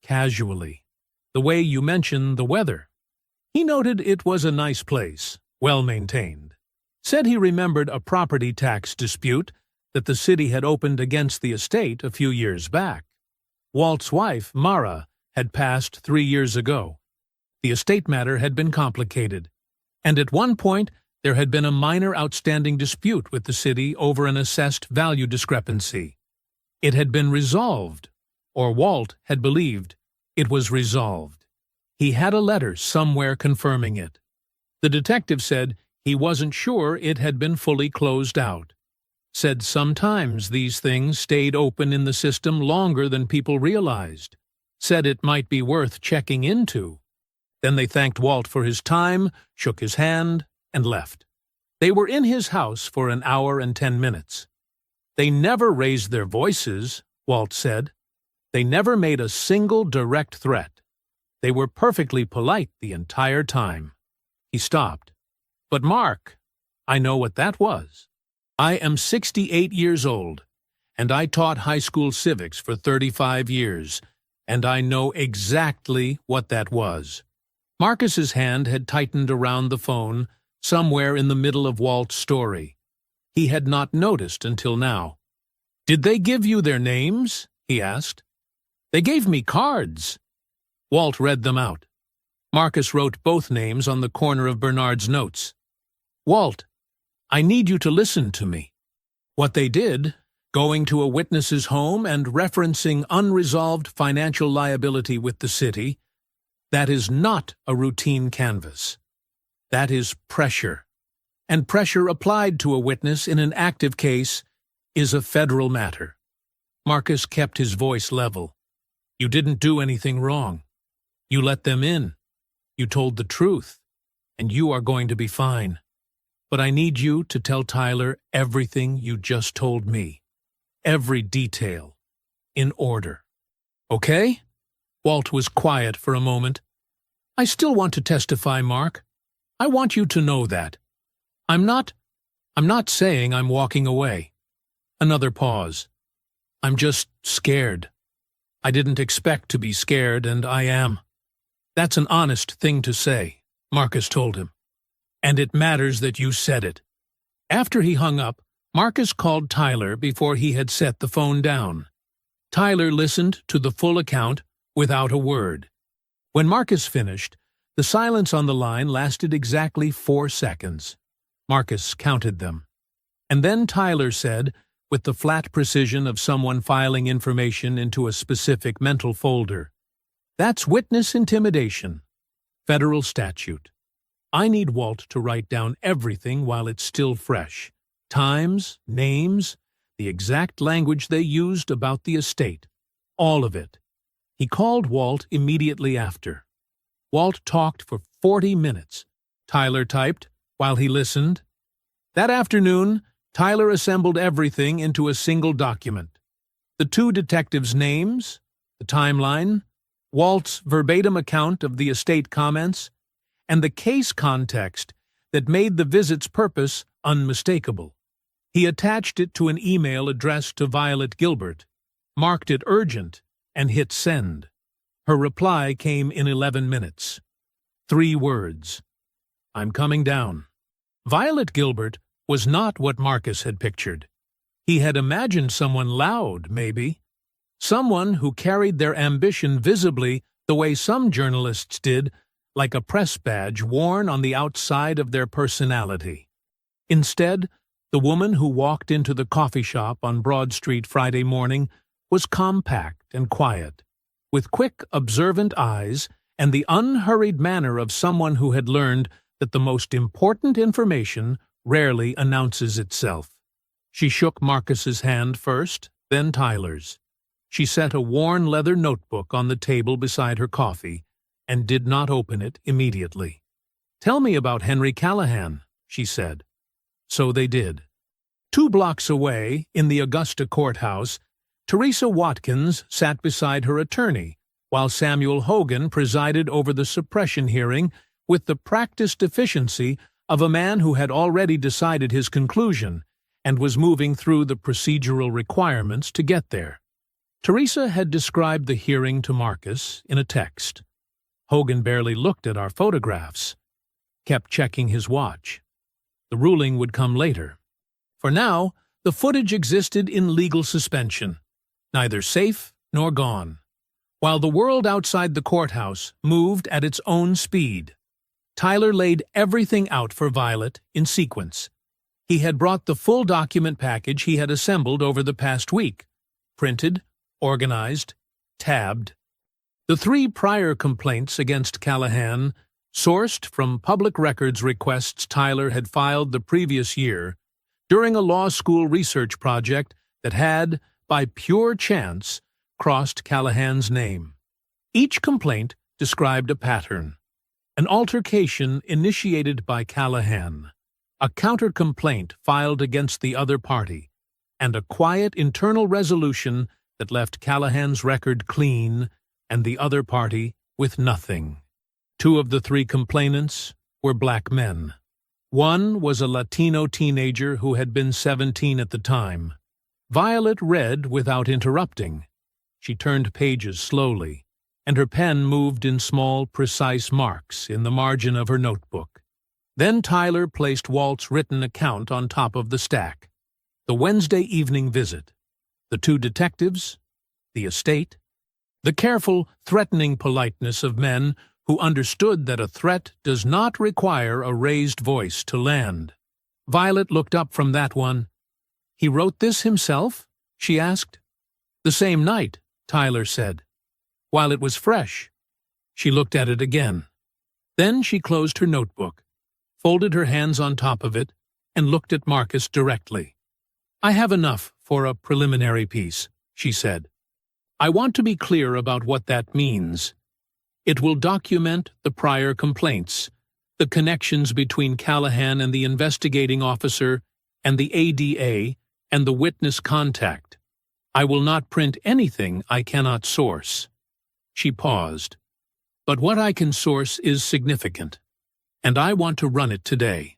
Speaker 1: Casually. The way you mention the weather. He noted it was a nice place, well-maintained. Said he remembered a property tax dispute that the city had opened against the estate a few years back. Walt's wife, Mara, had passed 3 years ago. The estate matter had been complicated, and at one point there had been a minor outstanding dispute with the city over an assessed value discrepancy. It had been resolved, or Walt had believed it was resolved. He had a letter somewhere confirming it. The detective said he wasn't sure it had been fully closed out. Said sometimes these things stayed open in the system longer than people realized. Said it might be worth checking into. Then they thanked Walt for his time, shook his hand, and left. They were in his house for an hour and 10 minutes. They never raised their voices, Walt said. They never made a single direct threat. They were perfectly polite the entire time. He stopped. But Mark, I know what that was. I am 68 years old, and I taught high school civics for 35 years, and I know exactly what that was. Marcus's hand had tightened around the phone somewhere in the middle of Walt's story. He had not noticed until now. Did they give you their names? He asked. They gave me cards. Walt read them out. Marcus wrote both names on the corner of Bernard's notes. Walt, I need you to listen to me. What they did, going to a witness's home and referencing unresolved financial liability with the city, that is not a routine canvass. That is pressure. And pressure applied to a witness in an active case is a federal matter. Marcus kept his voice level. You didn't do anything wrong. You let them in. You told the truth. And you are going to be fine. But I need you to tell Tyler everything you just told me. Every detail. In order. Okay? Walt was quiet for a moment. I still want to testify, Mark. I want you to know that. I'm not saying I'm walking away. Another pause. I'm just scared. I didn't expect to be scared, and I am. That's an honest thing to say, Marcus told him. And it matters that you said it. After he hung up, Marcus called Tyler before he had set the phone down. Tyler listened to the full account without a word. When Marcus finished, the silence on the line lasted exactly 4 seconds. Marcus counted them. And then Tyler said, with the flat precision of someone filing information into a specific mental folder, "That's witness intimidation. Federal statute. I need Walt to write down everything while it's still fresh. Times, names, the exact language they used about the estate. All of it." He called Walt immediately after. Walt talked for 40 minutes. Tyler typed while he listened. That afternoon, Tyler assembled everything into a single document. The 2 detectives' names, the timeline, Walt's verbatim account of the estate comments, and the case context that made the visit's purpose unmistakable. He attached it to an email addressed to Violet Gilbert, marked it urgent, and hit send. Her reply came in 11 minutes. 3 words. "I'm coming down." Violet Gilbert was not what Marcus had pictured. He had imagined someone loud, maybe. Someone who carried their ambition visibly the way some journalists did, like a press badge worn on the outside of their personality. Instead, the woman who walked into the coffee shop on Broad Street Friday morning was compact and quiet, with quick, observant eyes and the unhurried manner of someone who had learned that the most important information rarely announces itself. She shook Marcus's hand first, then Tyler's. She set a worn leather notebook on the table beside her coffee and did not open it immediately. "Tell me about Henry Callahan," she said. So they did. 2 blocks away, in the Augusta courthouse, Teresa Watkins sat beside her attorney, while Samuel Hogan presided over the suppression hearing with the practiced efficiency of a man who had already decided his conclusion and was moving through the procedural requirements to get there. Teresa had described the hearing to Marcus in a text. Hogan barely looked at our photographs, kept checking his watch. The ruling would come later. For now, the footage existed in legal suspension, neither safe nor gone, while the world outside the courthouse moved at its own speed. Tyler laid everything out for Violet in sequence. He had brought the full document package he had assembled over the past week, printed, organized, tabbed. The 3 prior complaints against Callahan, sourced from public records requests Tyler had filed the previous year during a law school research project that had, by pure chance, crossed Callahan's name. Each complaint described a pattern. An altercation initiated by Callahan, a counter-complaint filed against the other party, and a quiet internal resolution that left Callahan's record clean and the other party with nothing. 2 of the 3 complainants were black men. One was a Latino teenager who had been 17 at the time. Violet read without interrupting. She turned pages slowly, and her pen moved in small, precise marks in the margin of her notebook. Then Tyler placed Walt's written account on top of the stack. The Wednesday evening visit, the 2 detectives, the estate, the careful, threatening politeness of men who understood that a threat does not require a raised voice to land. Violet looked up from that one. "He wrote this himself?" she asked. "The same night," Tyler said. "While it was fresh." She looked at it again. Then she closed her notebook, folded her hands on top of it, and looked at Marcus directly. "I have enough for a preliminary piece," she said. "I want to be clear about what that means. It will document the prior complaints, the connections between Callahan and the investigating officer and the ADA and the witness contact. I will not print anything I cannot source." She paused. "But what I can source is significant, and I want to run it today."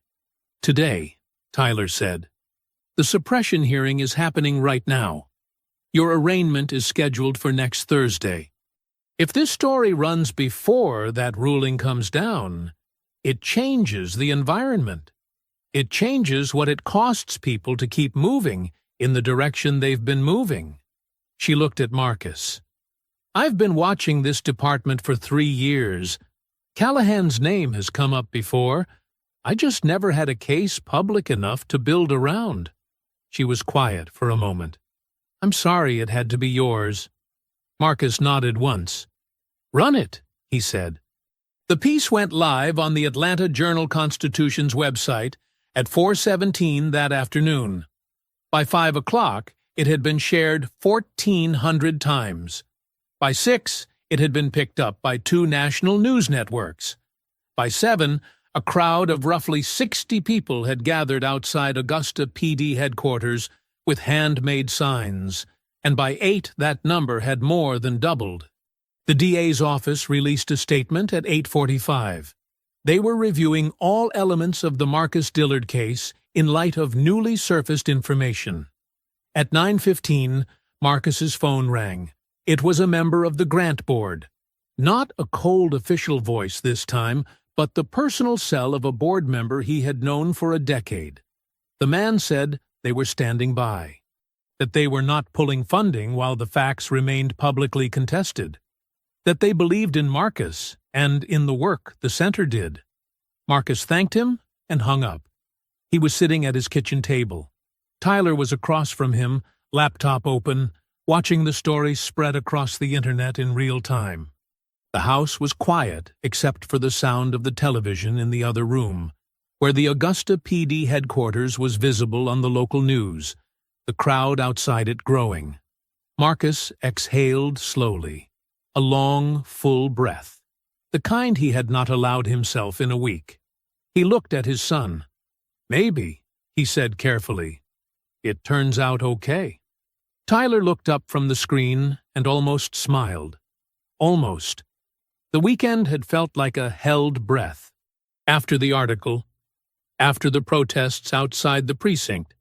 Speaker 1: "Today," Tyler said. "The suppression hearing is happening right now. Your arraignment is scheduled for next Thursday. If this story runs before that ruling comes down, it changes the environment. It changes what it costs people to keep moving in the direction they've been moving. She looked at Marcus. I've been watching this department for 3 years. Callahan's name has come up before. I just never had a case public enough to build around. She was quiet for a moment. I'm sorry it had to be yours. Marcus nodded once. Run it, he said. The piece went live on the Atlanta Journal-Constitution's website at 4:17 that afternoon. By 5 o'clock, it had been shared 1,400 times. By 6, it had been picked up by 2 national news networks. By 7, a crowd of roughly 60 people had gathered outside Augusta PD headquarters with handmade signs, and by 8 that number had more than doubled. The DA's office released a statement at 8:45. They were reviewing all elements of the Marcus Dillard case in light of newly surfaced information. At 9:15, Marcus's phone rang. It was a member of the grant board. Not a cold official voice this time, but the personal cell of a board member he had known for a decade. The man said they were standing by, that they were not pulling funding while the facts remained publicly contested, that they believed in Marcus and in the work the center did. Marcus thanked him and hung up. He was sitting at his kitchen table. Tyler was across from him, laptop open, watching the story spread across the internet in real time. The house was quiet except for the sound of the television in the other room, where the Augusta PD headquarters was visible on the local news, the crowd outside it growing. Marcus exhaled slowly, a long, full breath, the kind he had not allowed himself in a week. He looked at his son. Maybe, he said carefully, it turns out okay. Tyler looked up from the screen and almost smiled. Almost. The weekend had felt like a held breath. After the article, after the protests outside the precinct,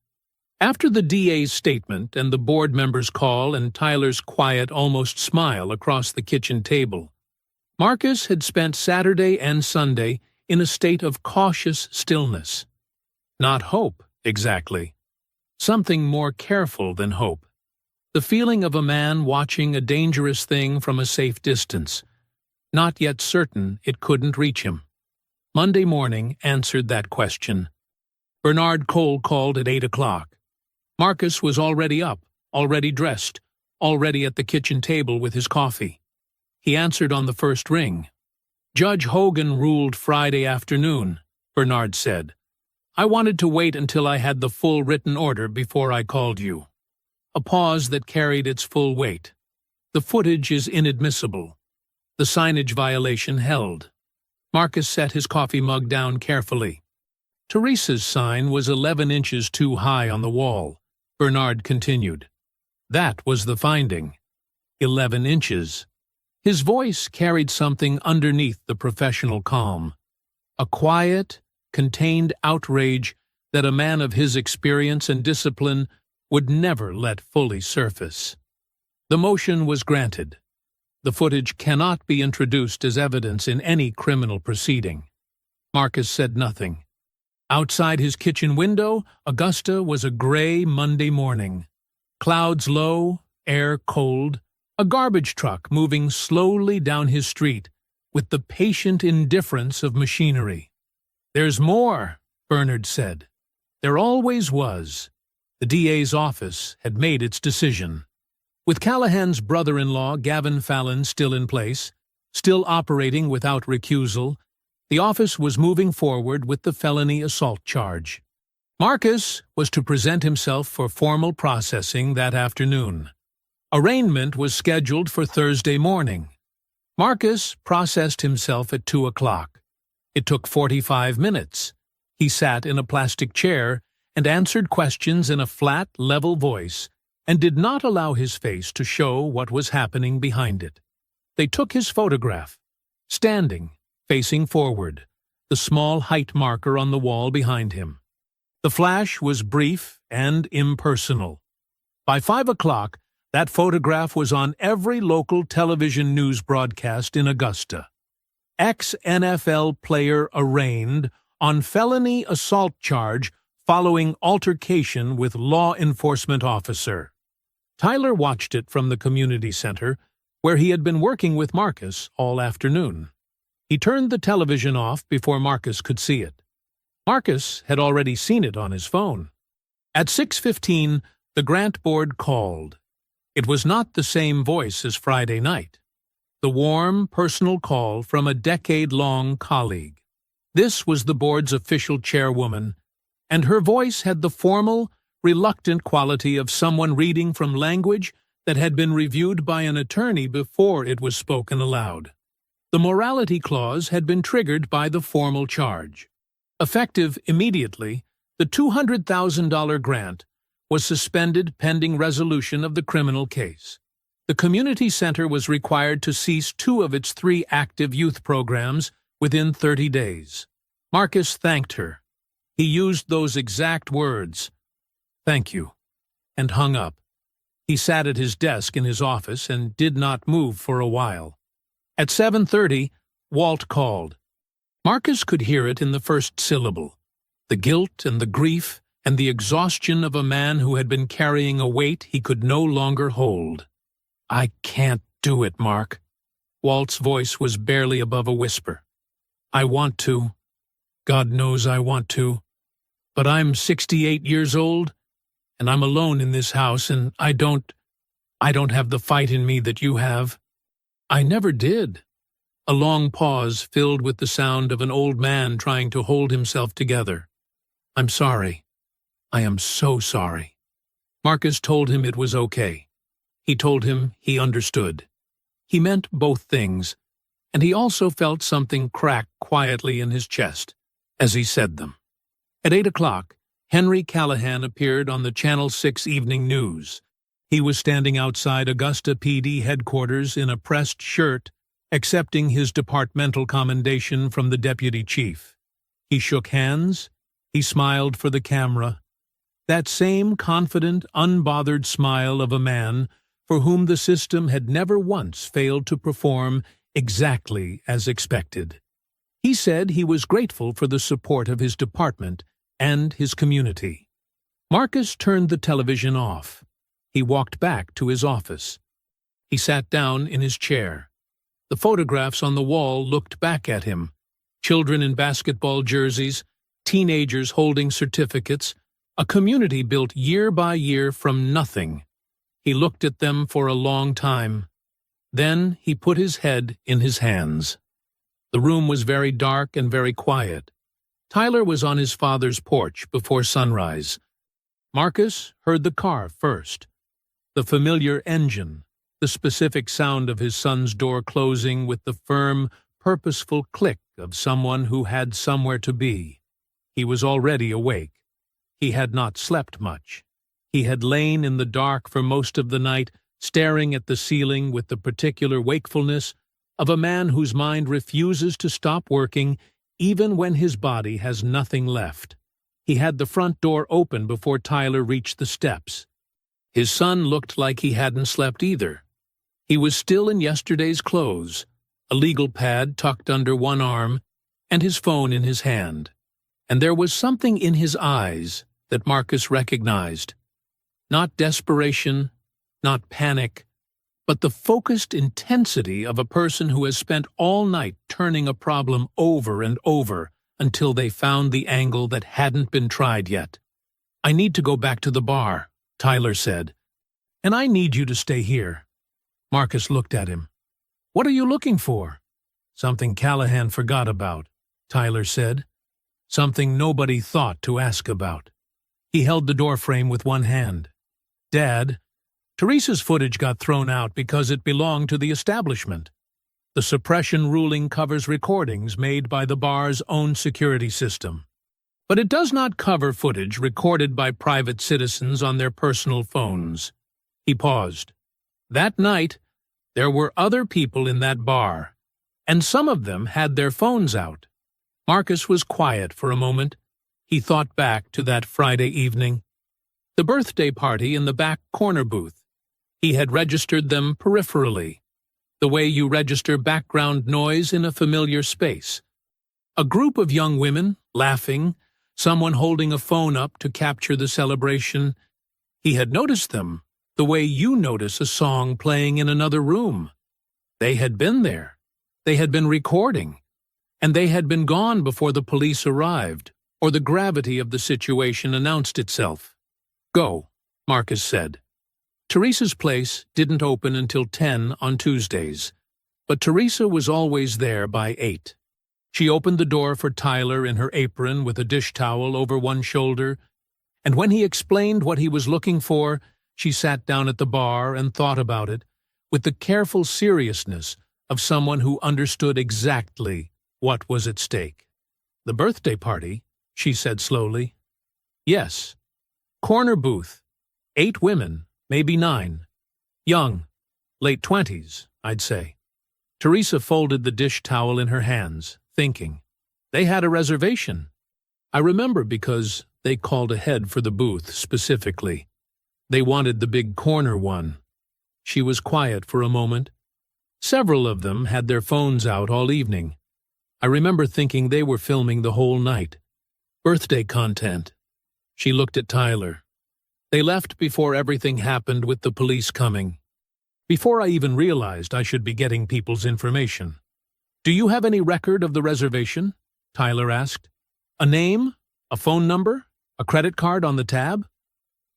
Speaker 1: after the DA's statement and the board member's call and Tyler's quiet, almost smile across the kitchen table, Marcus had spent Saturday and Sunday in a state of cautious stillness. Not hope, exactly. Something more careful than hope. The feeling of a man watching a dangerous thing from a safe distance, not yet certain it couldn't reach him. Monday morning answered that question. Bernard Cole called at 8 o'clock. Marcus was already up, already dressed, already at the kitchen table with his coffee. He answered on the first ring. Judge Hogan ruled Friday afternoon, Bernard said. I wanted to wait until I had the full written order before I called you. A pause that carried its full weight. The footage is inadmissible. The signage violation held. Marcus set his coffee mug down carefully. Teresa's sign was 11 inches too high on the wall, Bernard continued. That was the finding. 11 inches. His voice carried something underneath the professional calm. A quiet, contained outrage that a man of his experience and discipline would never let fully surface. The motion was granted. The footage cannot be introduced as evidence in any criminal proceeding. Marcus said nothing. Outside his kitchen window, Augusta was a gray Monday morning. Clouds low, air cold, a garbage truck moving slowly down his street with the patient indifference of machinery. There's more, Bernard said. There always was. The DA's office had made its decision. With Callahan's brother-in-law, Gavin Fallon, still in place, still operating without recusal, the office was moving forward with the felony assault charge. Marcus was to present himself for formal processing that afternoon. Arraignment was scheduled for Thursday morning. Marcus processed himself at 2 o'clock. It took 45 minutes. He sat in a plastic chair and answered questions in a flat, level voice, and did not allow his face to show what was happening behind it. They took his photograph, standing, facing forward, the small height marker on the wall behind him. The flash was brief and impersonal. By 5 o'clock, that photograph was on every local television news broadcast in Augusta. Ex-NFL player arraigned on felony assault charge following altercation with law enforcement officer. Tyler watched it from the community center, where he had been working with Marcus all afternoon. He turned the television off before Marcus could see it. Marcus had already seen it on his phone. At 6:15, the grant board called. It was not the same voice as Friday night. The warm, personal call from a decade-long colleague. This was the board's official chairwoman, and her voice had the formal, reluctant quality of someone reading from language that had been reviewed by an attorney before it was spoken aloud. The morality clause had been triggered by the formal charge. Effective immediately, the $200,000 grant was suspended pending resolution of the criminal case. The community center was required to cease 2 of its 3 active youth programs within 30 days. Marcus thanked her. He used those exact words, "Thank you," and hung up. He sat at his desk in his office and did not move for a while. At 7:30, Walt called. Marcus could hear it in the first syllable, the guilt and the grief and the exhaustion of a man who had been carrying a weight he could no longer hold. "I can't do it, Mark." Walt's voice was barely above a whisper. "I want to. God knows I want to. But I'm 68 years old, and I'm alone in this house, and I don't have the fight in me that you have." "I never did." A long pause filled with the sound of an old man trying to hold himself together. "I'm sorry. I am so sorry." Marcus told him it was okay. He told him he understood. He meant both things, and he also felt something crack quietly in his chest as he said them. At 8 o'clock, Henry Callahan appeared on the Channel 6 Evening News. He was standing outside Augusta PD headquarters in a pressed shirt, accepting his departmental commendation from the deputy chief. He shook hands. He smiled for the camera. That same confident, unbothered smile of a man for whom the system had never once failed to perform exactly as expected. He said he was grateful for the support of his department and his community. Marcus turned the television off. He walked back to his office. He sat down in his chair. The photographs on the wall looked back at him. Children in basketball jerseys, teenagers holding certificates, a community built year by year from nothing. He looked at them for a long time. Then he put his head in his hands. The room was very dark and very quiet. Tyler was on his father's porch before sunrise. Marcus heard the car first. The familiar engine, the specific sound of his son's door closing with the firm, purposeful click of someone who had somewhere to be. He was already awake. He had not slept much. He had lain in the dark for most of the night, staring at the ceiling with the particular wakefulness of a man whose mind refuses to stop working even when his body has nothing left. He had the front door open before Tyler reached the steps. His son looked like he hadn't slept either. He was still in yesterday's clothes, a legal pad tucked under one arm, and his phone in his hand. And there was something in his eyes that Marcus recognized. Not desperation, not panic, but the focused intensity of a person who has spent all night turning a problem over and over until they found the angle that hadn't been tried yet. "I need to go back to the bar," Tyler said. "And I need you to stay here." Marcus looked at him. "What are you looking for?" "Something Callahan forgot about," Tyler said. "Something nobody thought to ask about." He held the doorframe with one hand. "Dad, Teresa's footage got thrown out because it belonged to the establishment. The suppression ruling covers recordings made by the bar's own security system. But it does not cover footage recorded by private citizens on their personal phones." He paused. "That night, there were other people in that bar, and some of them had their phones out." Marcus was quiet for a moment. He thought back to that Friday evening. The birthday party in the back corner booth. He had registered them peripherally, the way you register background noise in a familiar space. A group of young women, laughing, someone holding a phone up to capture the celebration. He had noticed them, the way you notice a song playing in another room. They had been there. They had been recording. And they had been gone before the police arrived, or the gravity of the situation announced itself. "Go," Marcus said. Teresa's place didn't open until 10 on Tuesdays, but Teresa was always there by 8. She opened the door for Tyler in her apron with a dish towel over one shoulder, and when he explained what he was looking for, she sat down at the bar and thought about it with the careful seriousness of someone who understood exactly what was at stake. "The birthday party," she said slowly. "Yes. Corner booth. 8 women, maybe 9. Young, late 20s, I'd say." Teresa folded the dish towel in her hands, thinking. They had a reservation. I remember because they called ahead for the booth specifically. They wanted the big corner one. She was quiet for a moment. Several of them had their phones out all evening. I remember thinking they were filming the whole night. Birthday content. She looked at Tyler. They left before everything happened with the police coming. Before I even realized I should be getting people's information. "Do you have any record of the reservation?" Tyler asked. "A name? A phone number? A credit card on the tab?"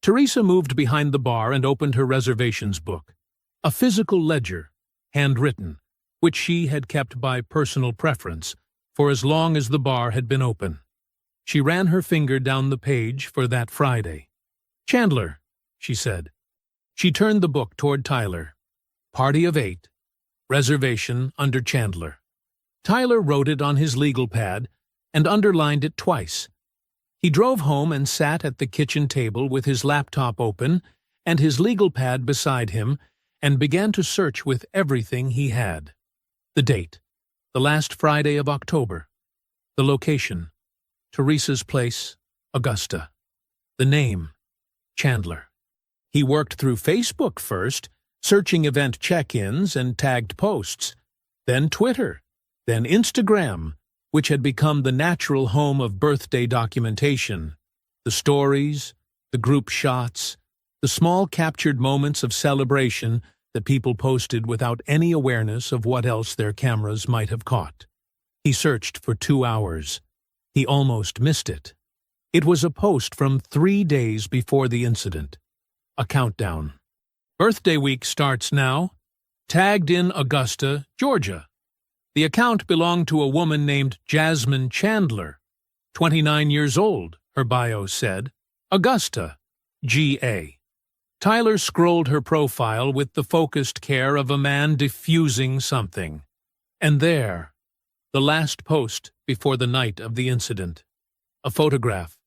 Speaker 1: Teresa moved behind the bar and opened her reservations book. A physical ledger, handwritten, which she had kept by personal preference for as long as the bar had been open. She ran her finger down the page for that Friday. "Chandler," she said. She turned the book toward Tyler. "Party of 8. Reservation under Chandler." Tyler wrote it on his legal pad and underlined it twice. He drove home and sat at the kitchen table with his laptop open and his legal pad beside him and began to search with everything he had. The date, the last Friday of October. The location, Teresa's place, Augusta. The name, Chandler. He worked through Facebook first, searching event check-ins and tagged posts, then Twitter, then Instagram, which had become the natural home of birthday documentation. The stories, the group shots, the small captured moments of celebration that people posted without any awareness of what else their cameras might have caught. He searched for 2 hours. He almost missed it. It was a post from 3 days before the incident. A countdown. "Birthday week starts now. Tagged in Augusta, Georgia." The account belonged to a woman named Jasmine Chandler, 29 years old, her bio said. Augusta, G.A. Tyler scrolled her profile with the focused care of a man diffusing something. And there, the last post before the night of the incident. A photograph.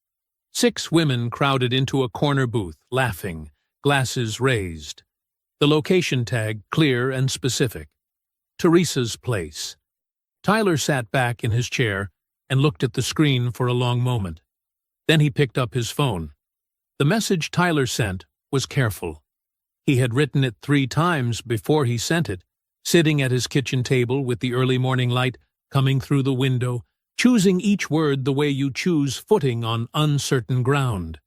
Speaker 1: 6 women crowded into a corner booth, laughing, glasses raised. The location tag clear and specific. Teresa's place. Tyler sat back in his chair and looked at the screen for a long moment. Then he picked up his phone. The message Tyler sent was careful. He had written it 3 times before he sent it, sitting at his kitchen table with the early morning light coming through the window, choosing each word the way you choose footing on uncertain ground.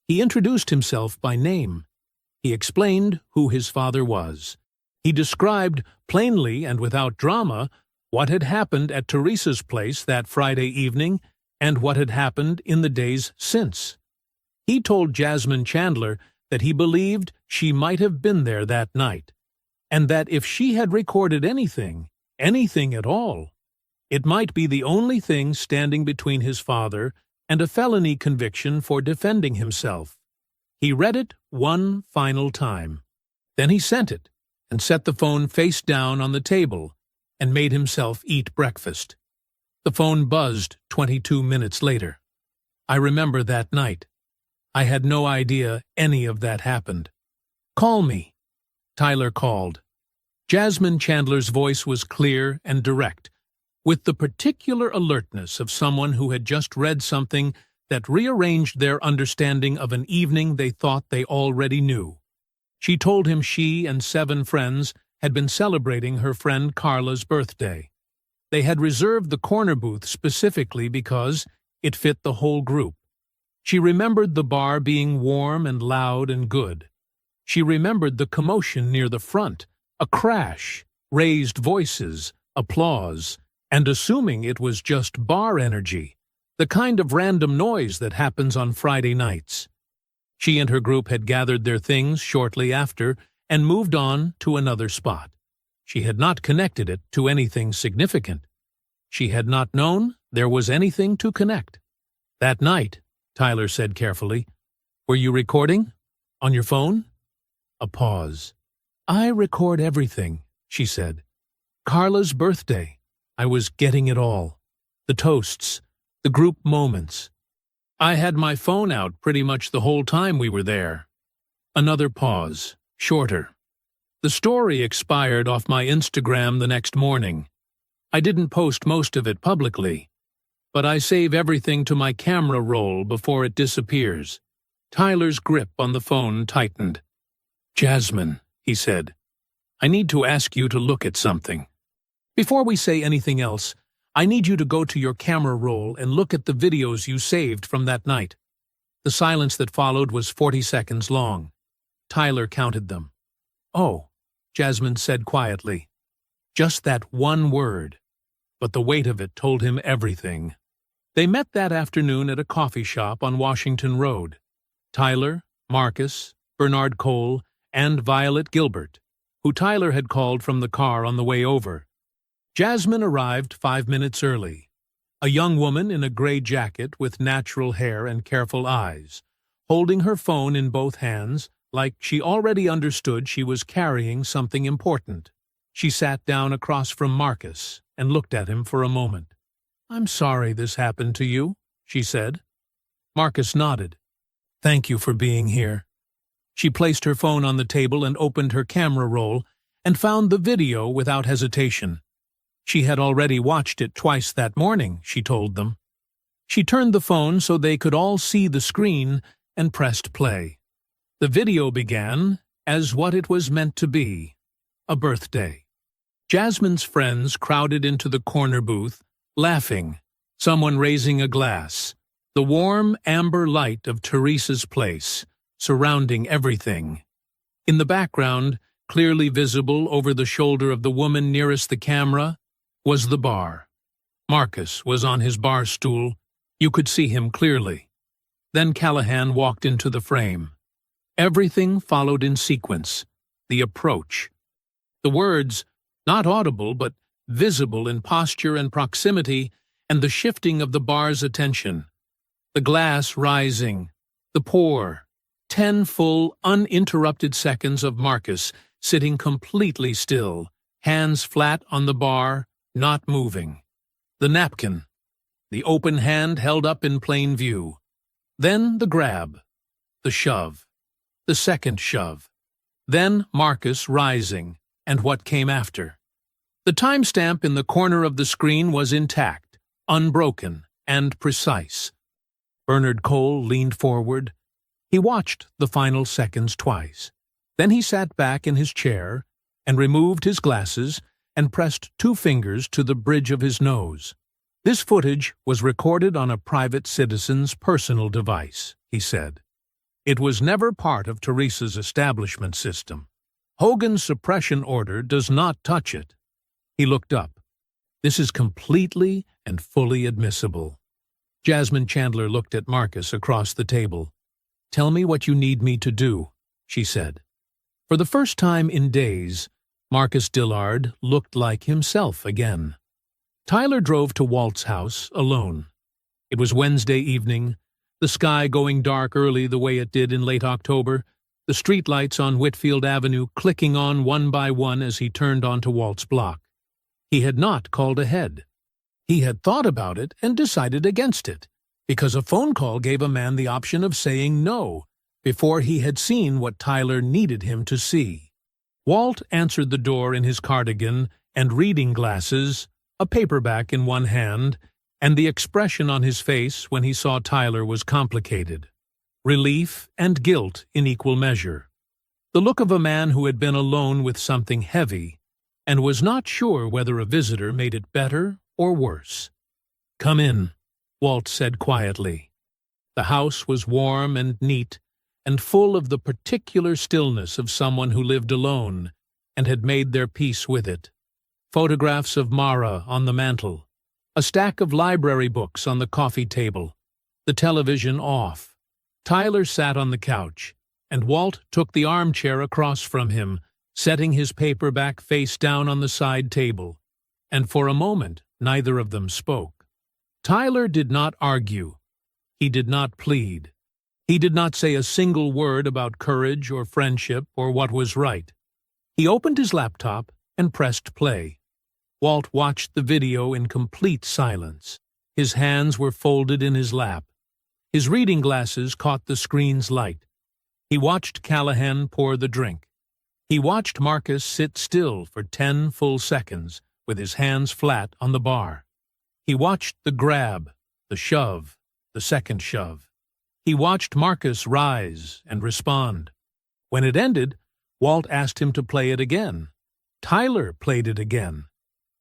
Speaker 1: He introduced himself by name. He explained who his father was. He described, plainly and without drama, what had happened at Teresa's place that Friday evening and what had happened in the days since. He told Jasmine Chandler that he believed she might have been there that night, and that if she had recorded anything at all, it might be the only thing standing between his father and a felony conviction for defending himself. He read it one final time. Then he sent it and set the phone face down on the table and made himself eat breakfast. The phone buzzed 22 minutes later. I remember that night. I had no idea any of that happened. "Call me," Tyler called. Jasmine Chandler's voice was clear and direct, with the particular alertness of someone who had just read something that rearranged their understanding of an evening they thought they already knew. She told him she and 7 friends had been celebrating her friend Carla's birthday. They had reserved the corner booth specifically because it fit the whole group. She remembered the bar being warm and loud and good. She remembered the commotion near the front, a crash, raised voices, applause, and assuming it was just bar energy, the kind of random noise that happens on Friday nights. She and her group had gathered their things shortly after and moved on to another spot. She had not connected it to anything significant. She had not known there was anything to connect. That night, Tyler said carefully, "Were you recording? On your phone?" A pause. "I record everything," she said. "Carla's birthday. I was getting it all. The toasts, the group moments. I had my phone out pretty much the whole time we were there." Another pause, shorter. "The story expired off my Instagram the next morning. I didn't post most of it publicly, but I save everything to my camera roll before it disappears." Tyler's grip on the phone tightened. "Jasmine," he said, "I need to ask you to look at something. Before we say anything else, I need you to go to your camera roll and look at the videos you saved from that night." The silence that followed was 40 seconds long. Tyler counted them. "Oh," Jasmine said quietly. Just that one word, but the weight of it told him everything. They met that afternoon at a coffee shop on Washington Road. Tyler, Marcus, Bernard Cole, and Violet Gilbert, who Tyler had called from the car on the way over. Jasmine arrived 5 minutes early, a young woman in a gray jacket with natural hair and careful eyes, holding her phone in both hands like she already understood she was carrying something important. She sat down across from Marcus and looked at him for a moment. "I'm sorry this happened to you," she said. Marcus nodded. "Thank you for being here." She placed her phone on the table and opened her camera roll and found the video without hesitation. She had already watched it twice that morning, she told them. She turned the phone so they could all see the screen and pressed play. The video began as what it was meant to be, a birthday. Jasmine's friends crowded into the corner booth, laughing, someone raising a glass, the warm amber light of Teresa's place, surrounding everything. In the background, clearly visible over the shoulder of the woman nearest the camera, was the bar. Marcus was on his bar stool. You could see him clearly. Then Callahan walked into the frame. Everything followed in sequence. The approach. The words, not audible but visible in posture and proximity, and the shifting of the bar's attention. The glass rising. The pour. 10 full, uninterrupted seconds of Marcus sitting completely still, hands flat on the bar, not moving. The napkin. The open hand held up in plain view. Then the grab. The shove. The second shove. Then Marcus rising, and what came after. The timestamp in the corner of the screen was intact, unbroken, and precise. Bernard Cole leaned forward. He watched the final seconds twice. Then he sat back in his chair and removed his glasses and pressed 2 fingers to the bridge of his nose. "This footage was recorded on a private citizen's personal device," he said. "It was never part of Teresa's establishment system. Hogan's suppression order does not touch it." He looked up. "This is completely and fully admissible." Jasmine Chandler looked at Marcus across the table. "Tell me what you need me to do," she said. For the first time in days, Marcus Dillard looked like himself again. Tyler drove to Walt's house alone. It was Wednesday evening, the sky going dark early the way it did in late October, the streetlights on Whitfield Avenue clicking on one by one as he turned onto Walt's block. He had not called ahead. He had thought about it and decided against it, because a phone call gave a man the option of saying no before he had seen what Tyler needed him to see. Walt answered the door in his cardigan and reading glasses, a paperback in one hand, and the expression on his face when he saw Tyler was complicated. Relief and guilt in equal measure. The look of a man who had been alone with something heavy and was not sure whether a visitor made it better or worse. "Come in," Walt said quietly. The house was warm and neat, and full of the particular stillness of someone who lived alone and had made their peace with it. Photographs of Mara on the mantel, a stack of library books on the coffee table, the television off. Tyler sat on the couch, and Walt took the armchair across from him, setting his paperback face down on the side table, and for a moment neither of them spoke. Tyler did not argue. He did not plead. He did not say a single word about courage or friendship or what was right. He opened his laptop and pressed play. Walt watched the video in complete silence. His hands were folded in his lap. His reading glasses caught the screen's light. He watched Callahan pour the drink. He watched Marcus sit still for 10 full seconds with his hands flat on the bar. He watched the grab, the shove, the second shove. He watched Marcus rise and respond. When it ended, Walt asked him to play it again. Tyler played it again.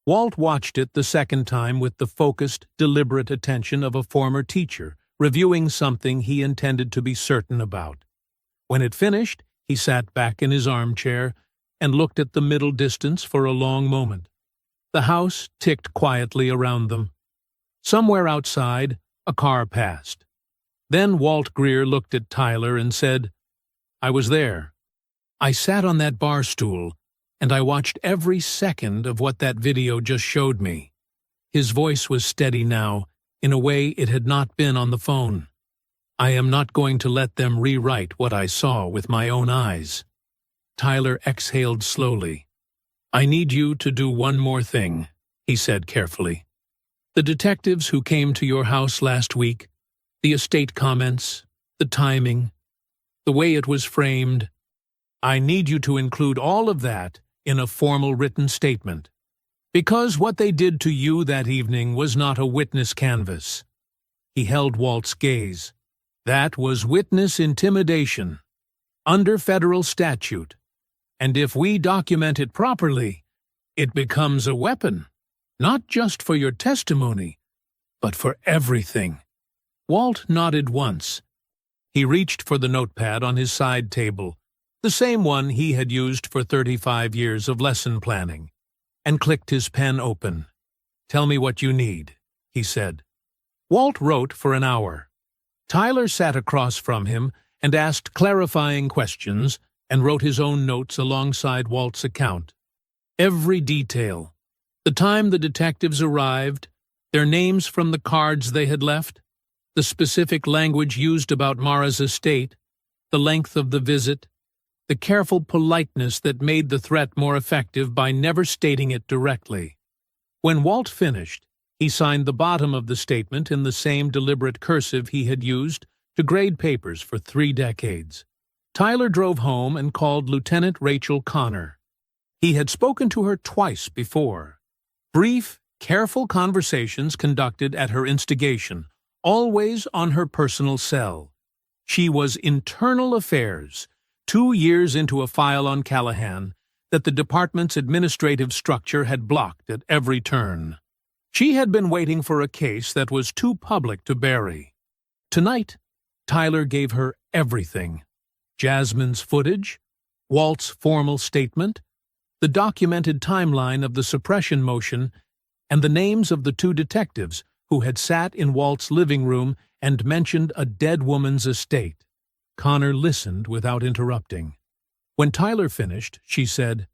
Speaker 1: Walt watched it the second time with the focused, deliberate attention of a former teacher, reviewing something he intended to be certain about. When it finished, he sat back in his armchair and looked at the middle distance for a long moment. The house ticked quietly around them. Somewhere outside, a car passed. Then Walt Greer looked at Tyler and said, "I was there. I sat on that bar stool, and I watched every second of what that video just showed me." His voice was steady now, in a way it had not been on the phone. "I am not going to let them rewrite what I saw with my own eyes." Tyler exhaled slowly. "I need you to do one more thing," he said carefully. "The detectives who came to your house last week, the estate comments, the timing, the way it was framed, I need you to include all of that in a formal written statement. Because what they did to you that evening was not a witness canvass." He held Walt's gaze. "That was witness intimidation, under federal statute, and if we document it properly, it becomes a weapon, not just for your testimony, but for everything." Walt nodded once. He reached for the notepad on his side table, the same one he had used for 35 years of lesson planning, and clicked his pen open. "Tell me what you need," he said. Walt wrote for an hour. Tyler sat across from him and asked clarifying questions and wrote his own notes alongside Walt's account. Every detail, the time the detectives arrived, their names from the cards they had left, the specific language used about Mara's estate, the length of the visit, the careful politeness that made the threat more effective by never stating it directly. When Walt finished, he signed the bottom of the statement in the same deliberate cursive he had used to grade papers for 3 decades. Tyler drove home and called Lieutenant Rachel Connor. He had spoken to her twice before. Brief, careful conversations conducted at her instigation, always on her personal cell. She was internal affairs, 2 years into a file on Callahan that the department's administrative structure had blocked at every turn. She had been waiting for a case that was too public to bury. Tonight, Tyler gave her everything. Jasmine's footage, Walt's formal statement, the documented timeline of the suppression motion, and the names of the 2 detectives who had sat in Walt's living room and mentioned a dead woman's estate. Connor listened without interrupting. When Tyler finished, she said,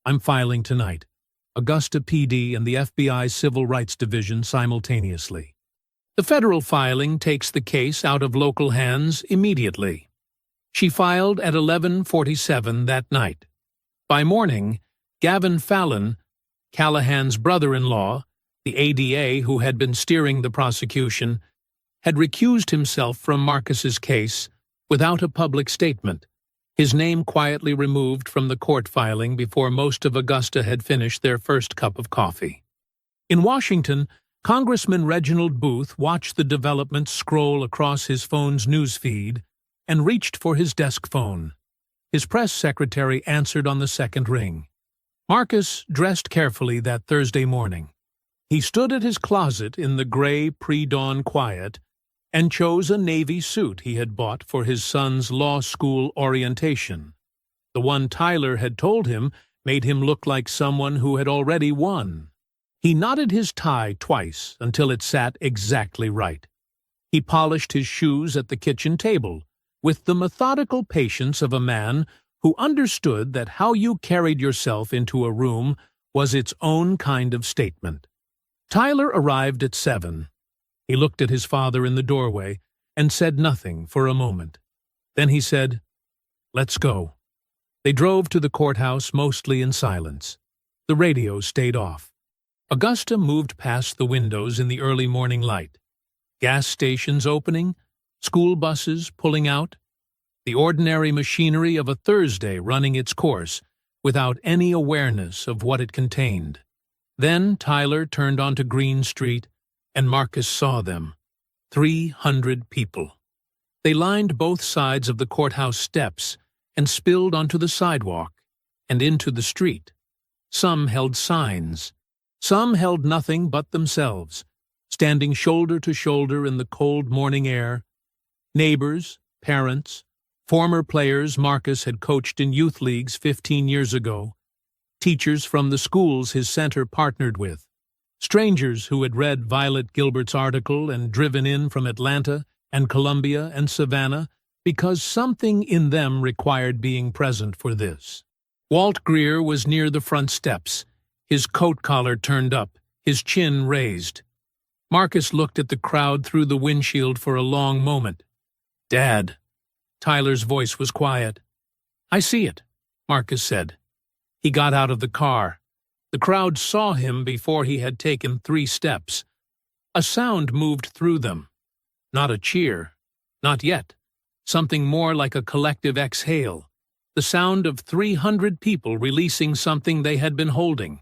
Speaker 1: "I'm filing tonight. Augusta PD and the FBI Civil Rights Division simultaneously. The federal filing takes the case out of local hands immediately." She filed at 11:47 that night. By morning, Gavin Fallon, Callahan's brother-in-law, the ADA who had been steering the prosecution, had recused himself from Marcus's case without a public statement, his name quietly removed from the court filing before most of Augusta had finished their first cup of coffee. In Washington, Congressman Reginald Booth watched the developments scroll across his phone's news feed and reached for his desk phone. His press secretary answered on the second ring. Marcus dressed carefully that Thursday morning. He stood at his closet in the gray pre-dawn quiet and chose a navy suit he had bought for his son's law school orientation. The one Tyler had told him made him look like someone who had already won. He knotted his tie twice until it sat exactly right. He polished his shoes at the kitchen table with the methodical patience of a man who understood that how you carried yourself into a room was its own kind of statement. Tyler arrived at 7. He looked at his father in the doorway and said nothing for a moment. Then he said, "Let's go." They drove to the courthouse mostly in silence. The radio stayed off. Augusta moved past the windows in the early morning light. Gas stations opening, school buses pulling out, the ordinary machinery of a Thursday running its course without any awareness of what it contained. Then Tyler turned onto Green Street, and Marcus saw them. 300 people. They lined both sides of the courthouse steps and spilled onto the sidewalk and into the street. Some held signs. Some held nothing but themselves, standing shoulder to shoulder in the cold morning air. Neighbors, parents, former players Marcus had coached in youth leagues 15 years ago, teachers from the schools his center partnered with, strangers who had read Violet Gilbert's article and driven in from Atlanta and Columbia and Savannah because something in them required being present for this. Walt Greer was near the front steps, his coat collar turned up, his chin raised. Marcus looked at the crowd through the windshield for a long moment. "Dad." Tyler's voice was quiet. "I see it," Marcus said. He got out of the car. The crowd saw him before he had taken 3 steps. A sound moved through them. Not a cheer. Not yet. Something more like a collective exhale. The sound of 300 people releasing something they had been holding.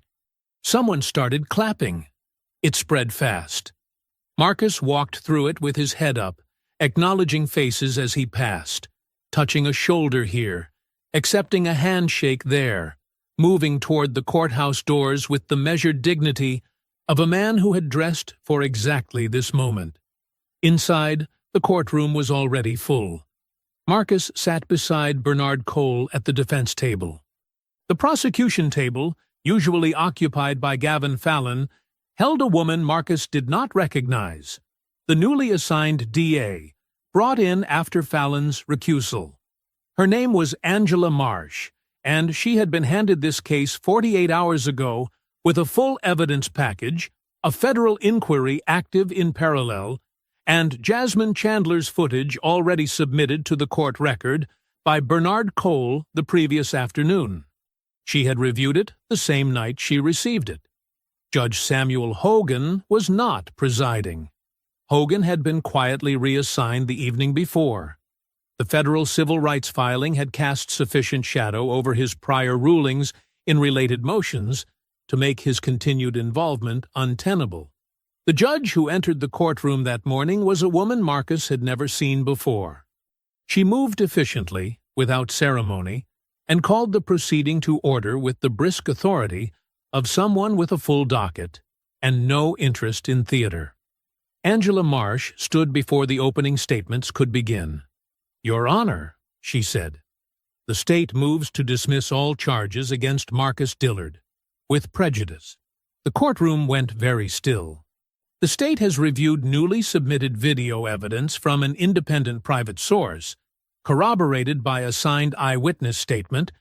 Speaker 1: Someone started clapping. It spread fast. Marcus walked through it with his head up, acknowledging faces as he passed, touching a shoulder here, accepting a handshake there, moving toward the courthouse doors with the measured dignity of a man who had dressed for exactly this moment. Inside, the courtroom was already full. Marcus sat beside Bernard Cole at the defense table. The prosecution table, usually occupied by Gavin Fallon, held a woman Marcus did not recognize, the newly assigned DA, brought in after Fallon's recusal. Her name was Angela Marsh, and she had been handed this case 48 hours ago with a full evidence package, a federal inquiry active in parallel, and Jasmine Chandler's footage already submitted to the court record by Bernard Cole the previous afternoon. She had reviewed it the same night she received it. Judge Samuel Hogan was not presiding. Hogan had been quietly reassigned the evening before. The federal civil rights filing had cast sufficient shadow over his prior rulings in related motions to make his continued involvement untenable. The judge who entered the courtroom that morning was a woman Marcus had never seen before. She moved efficiently, without ceremony, and called the proceeding to order with the brisk authority of someone with a full docket and no interest in theater. Angela Marsh stood before the opening statements could begin. "Your Honor," she said, "the state moves to dismiss all charges against Marcus Dillard, with prejudice." The courtroom went very still. The state has reviewed newly submitted video evidence from an independent private source, corroborated by a signed eyewitness statement,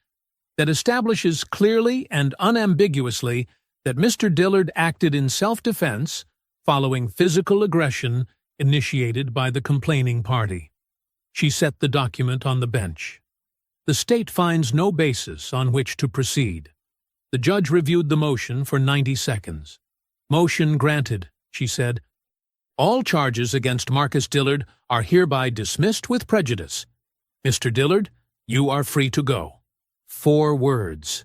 Speaker 1: that establishes clearly and unambiguously that Mr. Dillard acted in self-defense following physical aggression initiated by the complaining party. She set the document on the bench. The state finds no basis on which to proceed. The judge reviewed the motion for 90 seconds. "Motion granted," she said. "All charges against Marcus Dillard are hereby dismissed with prejudice. Mr. Dillard, you are free to go." 4 words.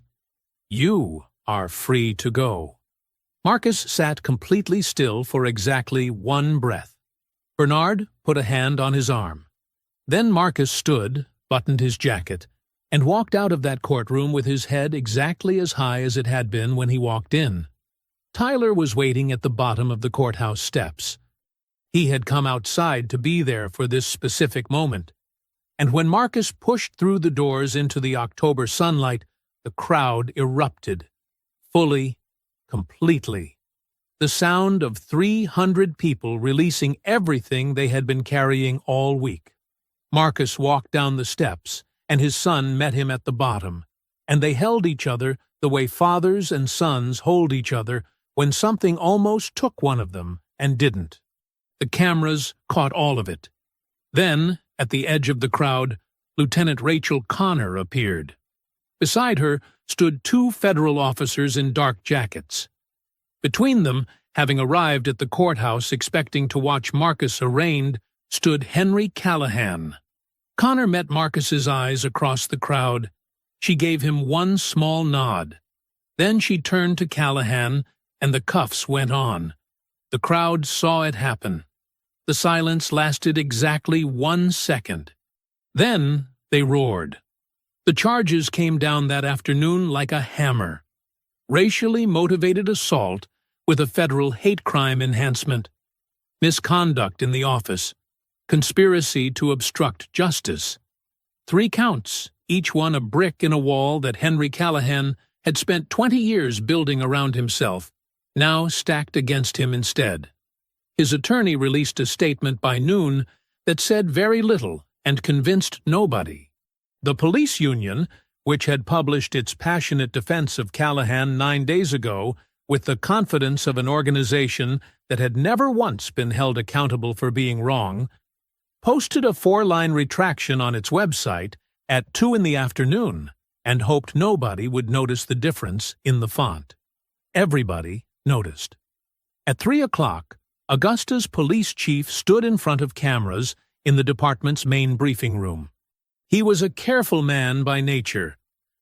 Speaker 1: You are free to go. Marcus sat completely still for exactly 1 breath. Bernard put a hand on his arm. Then Marcus stood, buttoned his jacket, and walked out of that courtroom with his head exactly as high as it had been when he walked in. Tyler was waiting at the bottom of the courthouse steps. He had come outside to be there for this specific moment. And when Marcus pushed through the doors into the October sunlight, the crowd erupted. Fully, completely. The sound of 300 people releasing everything they had been carrying all week. Marcus walked down the steps, and his son met him at the bottom, and they held each other the way fathers and sons hold each other when something almost took one of them and didn't. The cameras caught all of it. Then, at the edge of the crowd, Lieutenant Rachel Connor appeared. Beside her stood 2 federal officers in dark jackets. Between them, having arrived at the courthouse expecting to watch Marcus arraigned, stood Henry Callahan. Connor met Marcus's eyes across the crowd. She gave him one small nod. Then she turned to Callahan, and the cuffs went on. The crowd saw it happen. The silence lasted exactly 1 second. Then they roared. The charges came down that afternoon like a hammer. Racially motivated assault with a federal hate crime enhancement, misconduct in the office, conspiracy to obstruct justice. 3 counts, each one a brick in a wall that Henry Callahan had spent 20 years building around himself, now stacked against him instead. His attorney released a statement by noon that said very little and convinced nobody. The police union, which had published its passionate defense of Callahan 9 days ago with the confidence of an organization that had never once been held accountable for being wrong, posted a 4-line retraction on its website at 2 in the afternoon and hoped nobody would notice the difference in the font. Everybody noticed. At 3 o'clock, Augusta's police chief stood in front of cameras in the department's main briefing room. He was a careful man by nature,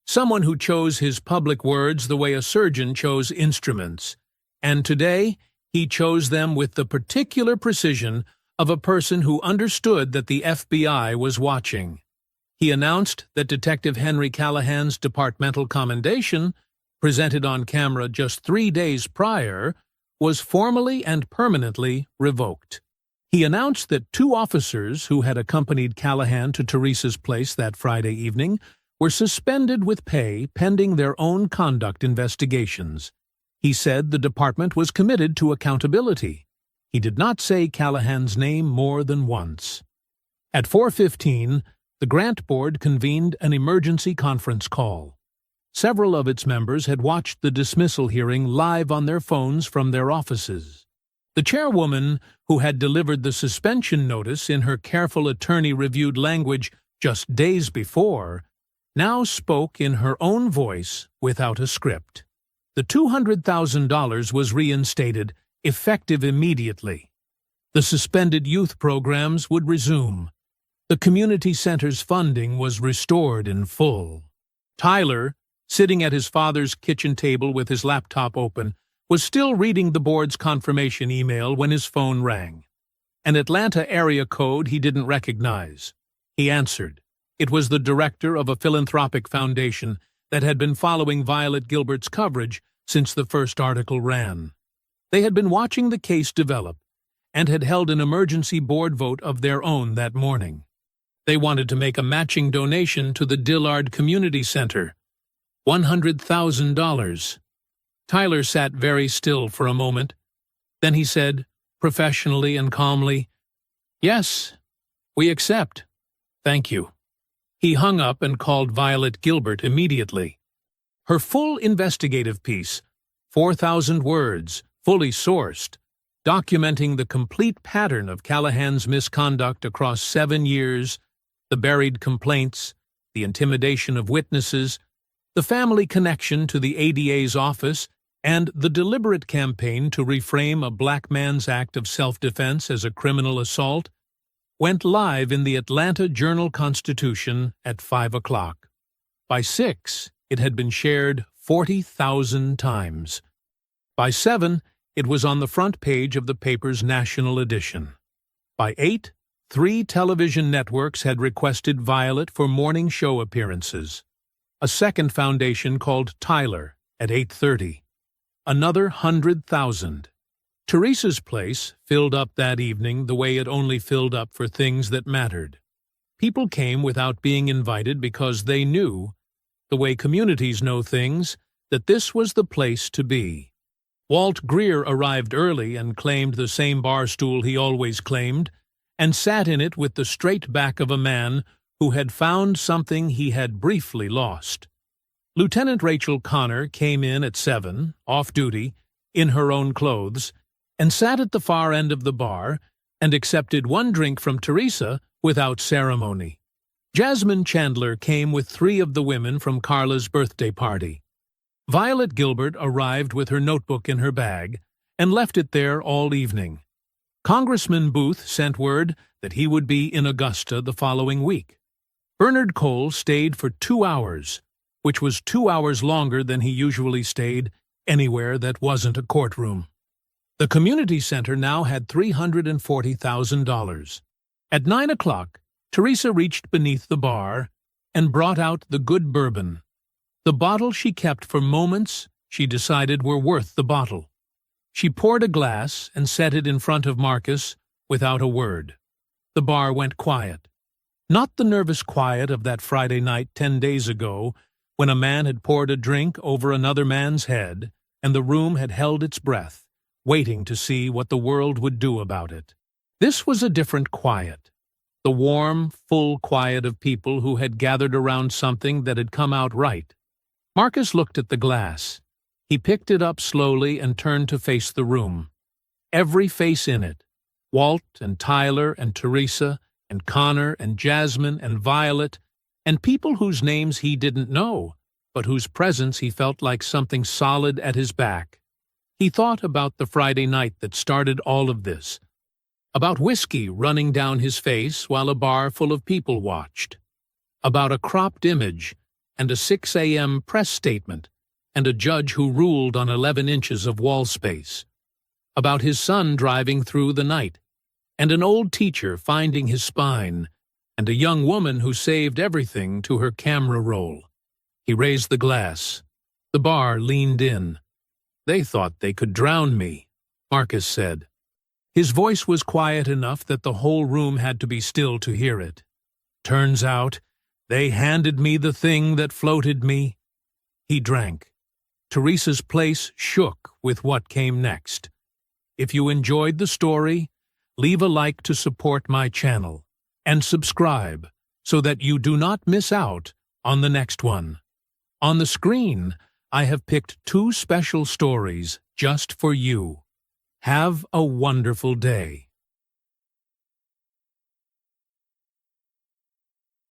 Speaker 1: someone who chose his public words the way a surgeon chose instruments, and today he chose them with the particular precision of a person who understood that the FBI was watching. He announced that Detective Henry Callahan's departmental commendation, presented on camera just 3 days prior, was formally and permanently revoked. He announced that 2 officers who had accompanied Callahan to Teresa's place that Friday evening were suspended with pay pending their own conduct investigations. He said the department was committed to accountability. He did not say Callahan's name more than once. At 4:15, the Grant Board convened an emergency conference call. Several of its members had watched the dismissal hearing live on their phones from their offices. The chairwoman, who had delivered the suspension notice in her careful attorney-reviewed language just days before, now spoke in her own voice without a script. The $200,000 was reinstated, effective immediately. The suspended youth programs would resume. The community center's funding was restored in full. Tyler, sitting at his father's kitchen table with his laptop open, was still reading the board's confirmation email when his phone rang. An Atlanta area code he didn't recognize. He answered. It was the director of a philanthropic foundation that had been following Violet Gilbert's coverage since the first article ran. They had been watching the case develop and had held an emergency board vote of their own that morning. They wanted to make a matching donation to the Dillard Community Center, $100,000. Tyler sat very still for a moment. Then he said, professionally and calmly, "Yes, we accept. Thank you." He hung up and called Violet Gilbert immediately. Her full investigative piece, 4,000 words, fully sourced, documenting the complete pattern of Callahan's misconduct across 7 years, the buried complaints, the intimidation of witnesses, the family connection to the ADA's office, and the deliberate campaign to reframe a black man's act of self-defense as a criminal assault, went live in the Atlanta Journal-Constitution at 5 o'clock. By 6, it had been shared 40,000 times. By 7, it was on the front page of the paper's national edition. By 8, 3 television networks had requested Violet for morning show appearances. A second foundation called Tyler at 8:30. Another 100,000. Teresa's place filled up that evening the way it only filled up for things that mattered. People came without being invited because they knew, the way communities know things, that this was the place to be. Walt Greer arrived early and claimed the same bar stool he always claimed, and sat in it with the straight back of a man who had found something he had briefly lost. Lieutenant Rachel Connor came in at 7, off duty, in her own clothes, and sat at the far end of the bar and accepted one drink from Teresa without ceremony. Jasmine Chandler came with 3 of the women from Carla's birthday party. Violet Gilbert arrived with her notebook in her bag and left it there all evening. Congressman Booth sent word that he would be in Augusta the following week. Bernard Cole stayed for 2 hours, which was 2 hours longer than he usually stayed anywhere that wasn't a courtroom. The community center now had $340,000. At 9 o'clock, Teresa reached beneath the bar and brought out the good bourbon. The bottle she kept for moments she decided were worth the bottle. She poured a glass and set it in front of Marcus without a word. The bar went quiet. Not the nervous quiet of that Friday night 10 days ago when a man had poured a drink over another man's head and the room had held its breath, waiting to see what the world would do about it. This was a different quiet. The warm, full quiet of people who had gathered around something that had come out right. Marcus looked at the glass. He picked it up slowly and turned to face the room. Every face in it, Walt and Tyler and Teresa and Connor and Jasmine and Violet, and people whose names he didn't know, but whose presence he felt like something solid at his back. He thought about the Friday night that started all of this, about whiskey running down his face while a bar full of people watched, about a cropped image and a 6 a.m. press statement, and a judge who ruled on 11 inches of wall space, about his son driving through the night, and an old teacher finding his spine, and a young woman who saved everything to her camera roll. He raised the glass. The bar leaned in. "They thought they could drown me," Marcus said. His voice was quiet enough that the whole room had to be still to hear it. "Turns out, they handed me the thing that floated me." He drank. Teresa's place shook with what came next. If you enjoyed the story, leave a like to support my channel, and subscribe so that you do not miss out on the next one. On the screen, I have picked 2 special stories just for you. Have a wonderful day.